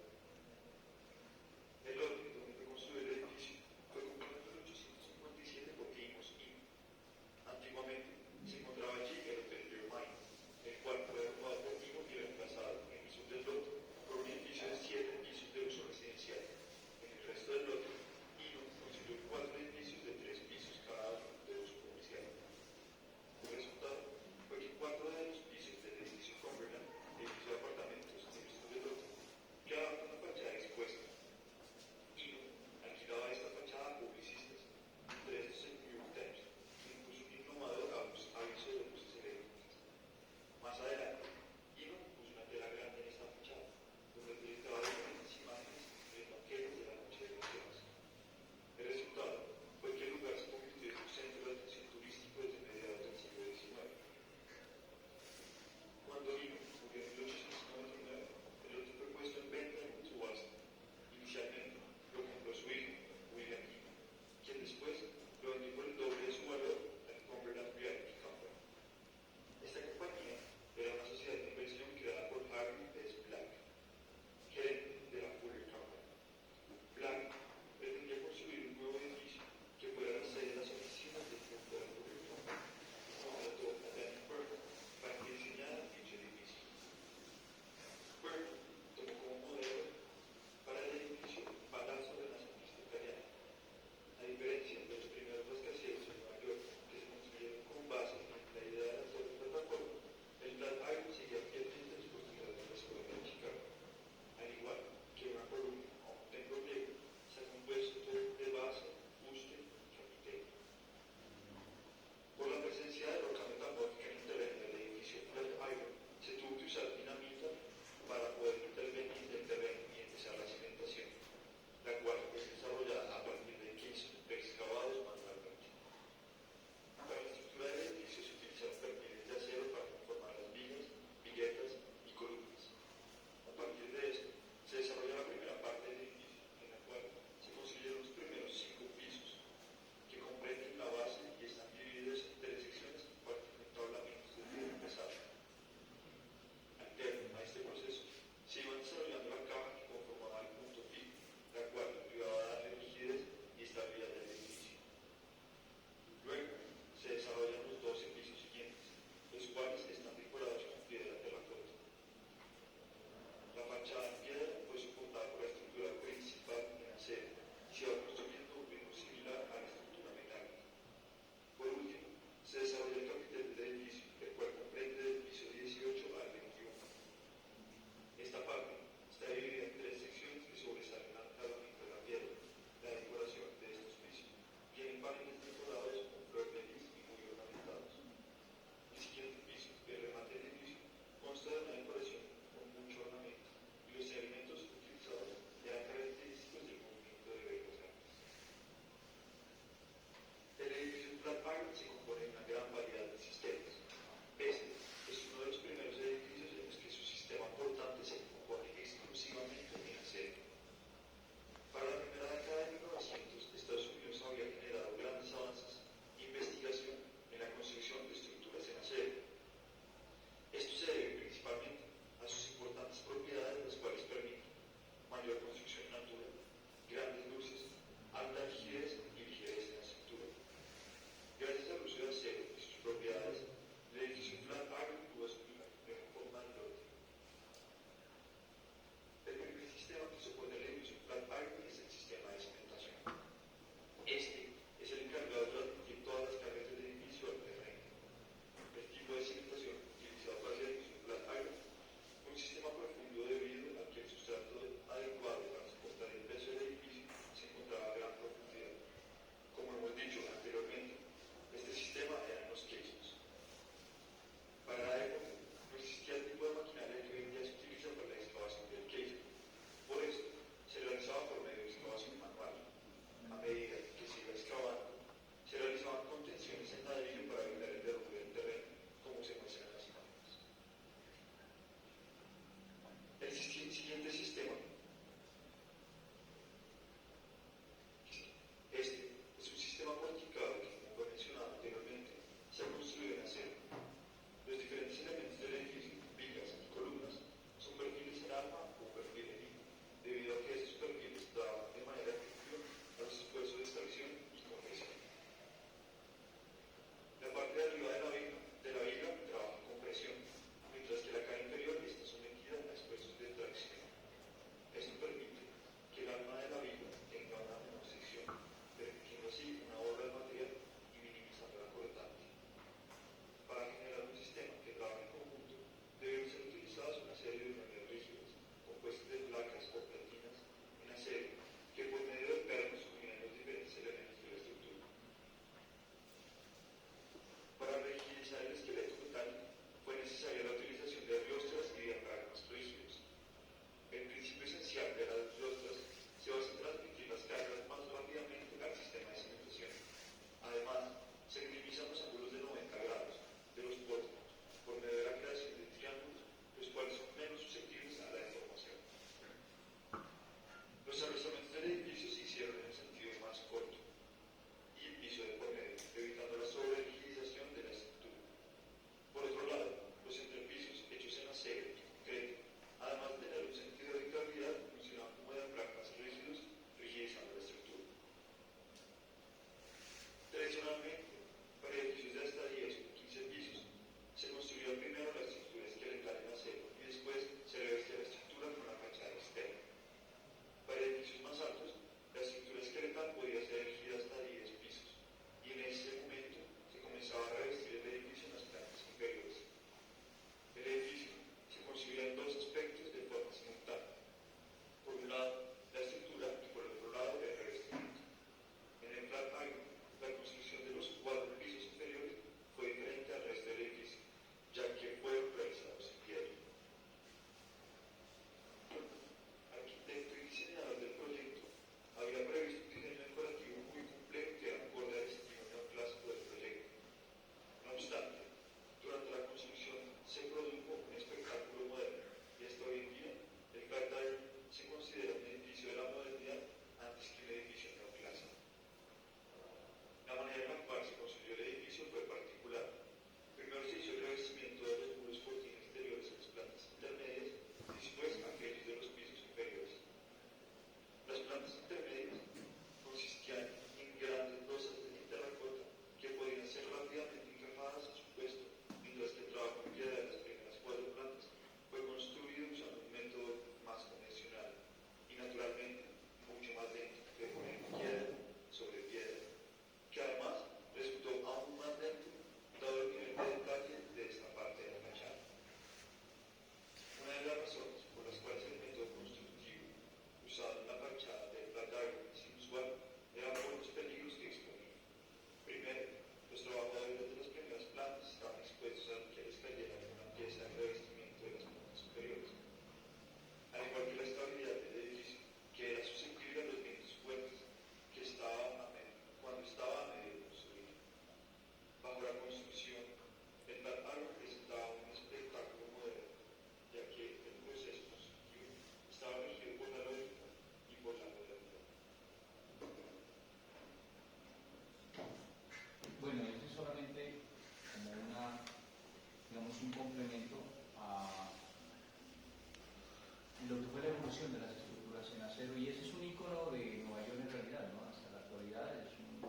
Speaker 1: construcción de las estructuras en acero, y ese es un icono de Nueva York en realidad, ¿no? Hasta la actualidad es un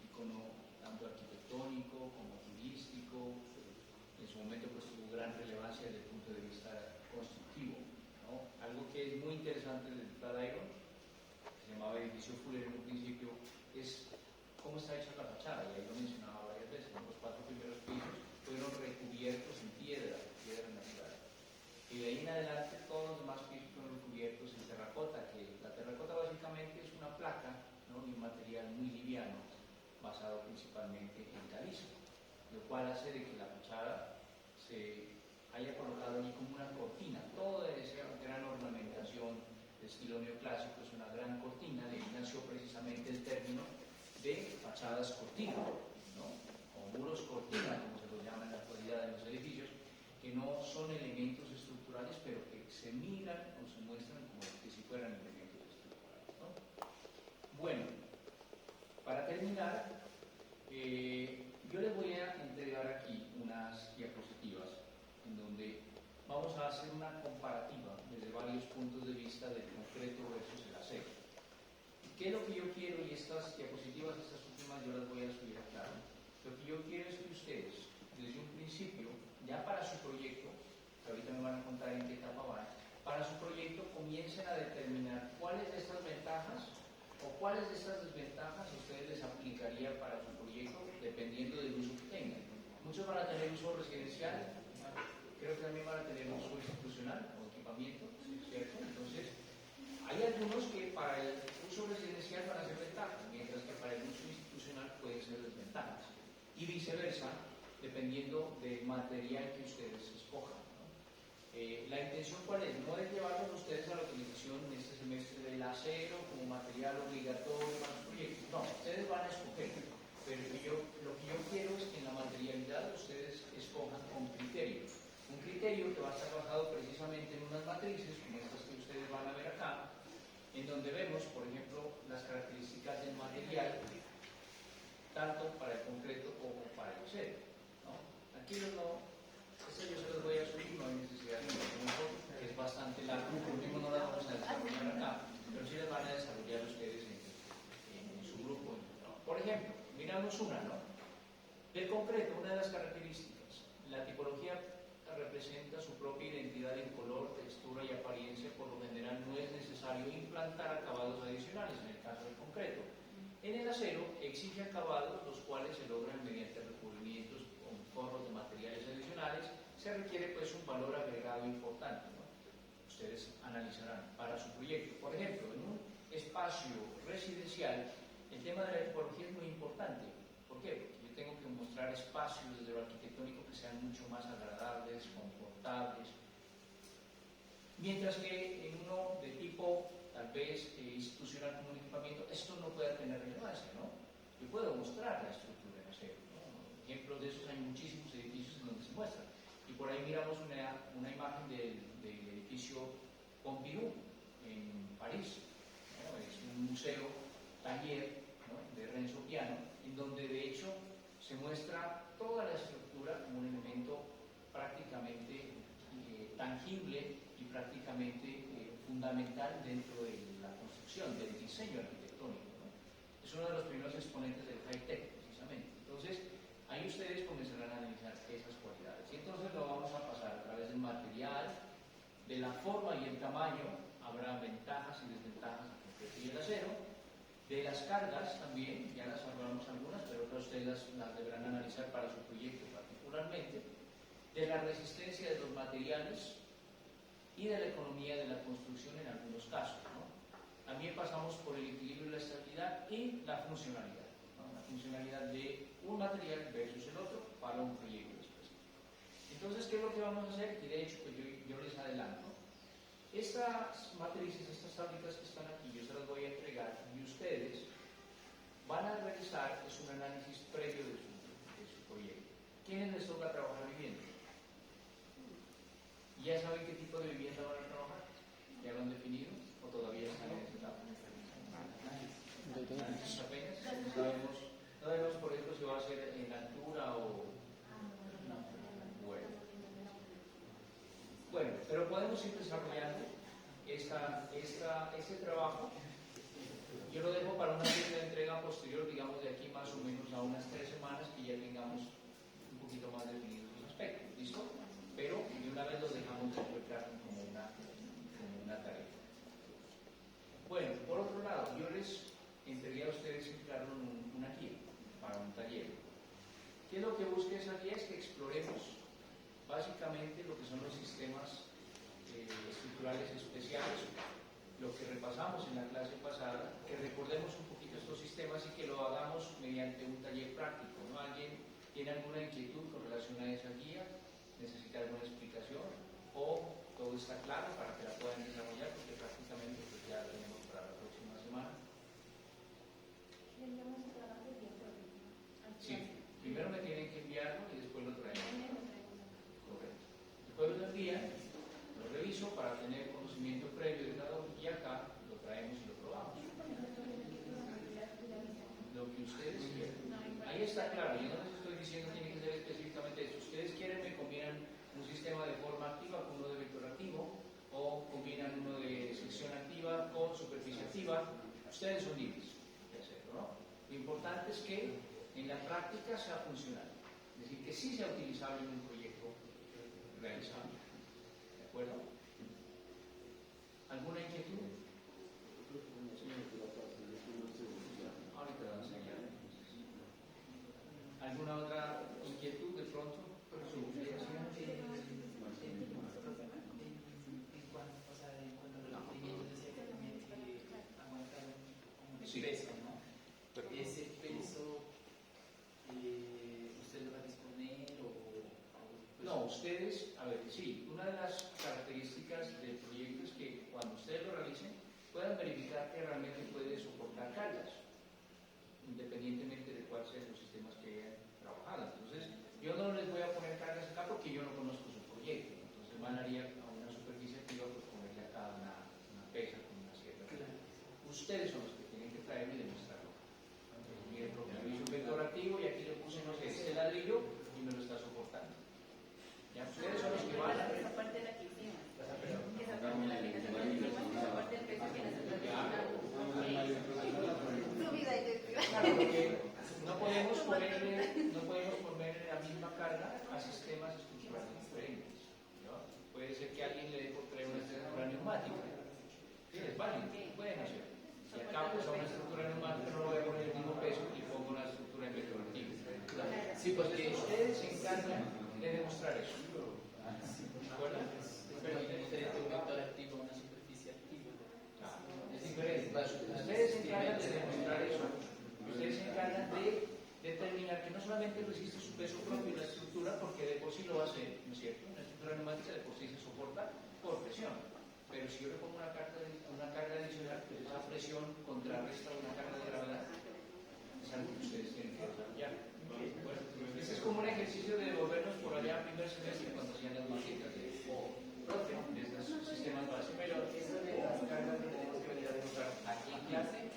Speaker 1: icono tanto arquitectónico como turístico. En su momento pues tuvo gran relevancia desde el punto de vista constructivo, ¿no? Algo que es muy interesante del Flatiron, que se llamaba edificio Fuller en un principio, es cómo está hecha la fachada, y ahí lo mencionaba varias veces, ¿no? Los 4 primeros pisos fueron recubiertos en piedra natural. Y de ahí en adelante todos los demás pisos fueron cubiertos en terracota, que la terracota básicamente es una placa, ¿no? Y un material muy liviano, basado principalmente en caliza, lo cual hace de que la fachada se haya colocado allí como una cortina. Toda esa gran ornamentación de estilo neoclásico es una gran cortina, de ahí nació precisamente el término de fachadas cortina, ¿no? O muros cortina, como se los llama en la actualidad en los edificios, que no son elementos estructurales, pero que se miran o se muestran como que si fueran elementos estructurales, ¿no? Bueno, para terminar, yo les voy a entregar aquí unas diapositivas en donde vamos a hacer una comparativa desde varios puntos de vista del concreto versus el acero. ¿Qué es lo que yo quiero? Y estas diapositivas, estas últimas, yo las voy a subir acá. Lo que yo quiero es que ustedes, desde un principio, ya para su proyecto, que ahorita me van a contar en qué etapa van, para su proyecto comiencen a determinar cuáles de estas ventajas o cuáles de estas desventajas ustedes les aplicaría para su proyecto, dependiendo del uso que tengan. Muchos van a tener uso residencial, creo que también van a tener uso institucional o equipamiento, ¿cierto? Entonces, hay algunos que para el uso residencial van a ser ventajas, mientras que para el uso institucional pueden ser desventajas. Y viceversa, dependiendo del material que ustedes escojan, ¿no? La intención cuál es, no es llevarlos ustedes a la utilización en este semestre del acero como material obligatorio para su proyecto. No, ustedes van a escoger, pero lo que yo quiero es que en la materialidad ustedes escojan con criterio. Un criterio que va a estar basado precisamente en unas matrices, como estas que ustedes van a ver acá, en donde vemos, por ejemplo, las características del material, tanto para el concreto como para el acero, ¿no? Aquí no, este yo se los voy a subir, no hay necesidad de un foto, que es bastante largo, por último no la vamos a desarrollar acá, pero sí las van a desarrollar ustedes en su grupo. Por ejemplo, miramos una, ¿no? Del concreto, una de las características, la tipología representa su propia identidad en color, textura y apariencia, por lo general no es necesario implantar acabados adicionales en el caso del concreto. En el acero exige acabados, los cuales se logran mediante recubrimientos con forros de materiales adicionales. Se requiere pues un valor agregado importante, ¿no? Ustedes analizarán para su proyecto. Por ejemplo, en un espacio residencial, el tema de la tipología es muy importante. ¿Por qué? Porque yo tengo que mostrar espacios desde lo arquitectónico que sean mucho más agradables, confortables. Mientras que en uno de tipo, tal vez, institucional como un equipamiento, esto no puede tener relevancia, ¿no? Yo puedo mostrar la estructura en acero, ¿no? Ejemplos de esos hay muchísimos edificios en donde se muestran. Y por ahí miramos una imagen del edificio Pompidou en París, ¿no? Es un museo, taller, ¿no? De Renzo Piano, en donde de hecho se muestra toda la estructura como un elemento prácticamente tangible y prácticamente fundamental dentro de la construcción, del diseño arquitectónico, ¿no? Es uno de los primeros exponentes del high-tech, precisamente. Entonces, ahí ustedes comenzarán a analizar esas cualidades. Y entonces lo vamos a pasar a través del material, de la forma y el tamaño. Habrá ventajas y desventajas en concreto y el acero. De las cargas también, ya las hablamos algunas, pero otras ustedes las deberán analizar para su proyecto particularmente. De la resistencia de los materiales y de la economía de la construcción en algunos casos, ¿no? También pasamos por el equilibrio y la estabilidad y la funcionalidad, ¿no? La funcionalidad de un material versus el otro para un proyecto específico. Entonces, ¿qué es lo que vamos a hacer? Y de hecho, pues yo les adelanto. Estas matrices, estas tábulas que están aquí, yo se las voy a entregar y ustedes van a realizar un análisis previo de su proyecto. ¿Quiénes les toca trabajar vivienda? ¿Ya saben qué tipo de vivienda van a trabajar? ¿Ya lo han definido? ¿O todavía están en esa etapa? Análisis apenas. No sabemos, por ejemplo, si va a ser en altura o... Bueno, pero podemos ir desarrollando este trabajo yo lo dejo para una fecha de entrega posterior, digamos de aquí más o menos a unas 3 semanas, que ya tengamos un poquito más definidos los aspectos, ¿listo? Pero de una vez los dejamos despertar como una tarea. Bueno, por otro lado, yo les entregué a ustedes en claro una guía para un taller. ¿Qué es lo que busca esa guía? Es que exploremos básicamente lo que son los sistemas estructurales especiales, lo que repasamos en la clase pasada, que recordemos un poquito estos sistemas y que lo hagamos mediante un taller práctico, ¿no? ¿Alguien tiene alguna inquietud con relación a esa guía? ¿Necesita alguna explicación? ¿O todo está claro para que la puedan desarrollar? Porque prácticamente pues, ya lo tenemos para la próxima semana. Sí, primero me tienen que enviarlo y después lo traemos. Correcto. Después lo envían, lo reviso para tener conocimiento previo de cada uno y acá lo traemos y lo probamos. Lo que ustedes quieran. Ahí está claro, yo no les estoy diciendo que tiene que ser específicamente eso. Ustedes quieren, me combinan un sistema de forma activa con uno de vector activo, o combinan uno de sección activa con superficie activa. Ustedes son libres de hacerlo, ¿no? Lo importante es que en la práctica sea funcional, es decir, que sí sea utilizable en un proyecto realizado. ¿De acuerdo? ¿Alguna inquietud? Ahorita lo enseñar. ¿Alguna otra inquietud de pronto?
Speaker 3: Sí. Peso, ¿no? Ese peso, ¿usted lo va a disponer o
Speaker 1: No, ustedes, a ver, sí, una de las características del proyecto es que cuando ustedes lo realicen puedan verificar que realmente puede soportar cargas, independientemente de cuáles sean los sistemas que hayan trabajado. Entonces, yo no les voy a poner cargas acá porque yo no conozco su proyecto. Entonces, van a ir a una superficie activa, pues ponerle acá una pesa con una cierta. Ustedes son los que tienen que traerme y demostrarlo. Miren, porque me hizo un vector activo y aquí le puse, no sé, este ladrillo y me lo está soportando. ¿Ya? Ustedes son los que van a...
Speaker 5: Esa parte de la que hicimos. Esa parte de la aplicación que hicimos, esa parte del peso que nosotros subida y desvida.
Speaker 1: Claro, porque no podemos ponerle la misma carga a sistemas estructurales diferentes, ¿no? Puede ser que alguien le dé por traer una estructura neumática. Sí, es válido, pueden hacer. Y acá pues a una estructura neumática no lo voy a poner el mismo peso y pongo una estructura en vector activo. Sí, porque ustedes se encargan de demostrar eso. ¿De acuerdo?
Speaker 3: pero es diferente un vector activo a una superficie activa?
Speaker 1: Es diferente. Ustedes se encargan de demostrar eso. Ustedes se encargan de determinar que no solamente resiste su peso propio en la estructura, porque de por sí lo hace, ¿no es cierto? Una estructura neumática de por sí se soporta por presión. Pero si yo le pongo una carga adicional, pues esa presión contrarresta una carga de gravedad. Es algo que ustedes tienen que desarrollar. Bueno, este es como un ejercicio de devolvernos por allá a primer semestre cuando hacían las maquetas de estos sistemas básicos. Pero
Speaker 2: Eso de las cargas que tenemos que venir a demostrar aquí en clase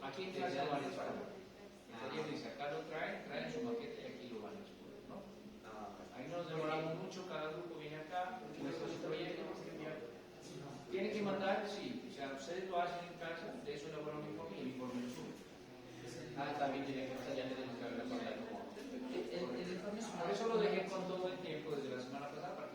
Speaker 1: aquí en clase lo van a exponer. El dice, acá lo traen su maqueta y aquí lo van a exponer, ¿no? Ahí nos demoramos mucho, cada grupo viene acá, muestra su proyecto. Tienen que mandar, sí, o sea, ustedes lo hacen en casa, de eso elaboran un informe y el informe lo suben. También tienen que ya tenemos que hablar con la.
Speaker 3: El informe es
Speaker 1: Por eso lo dejé con todo el tiempo desde la semana pasada para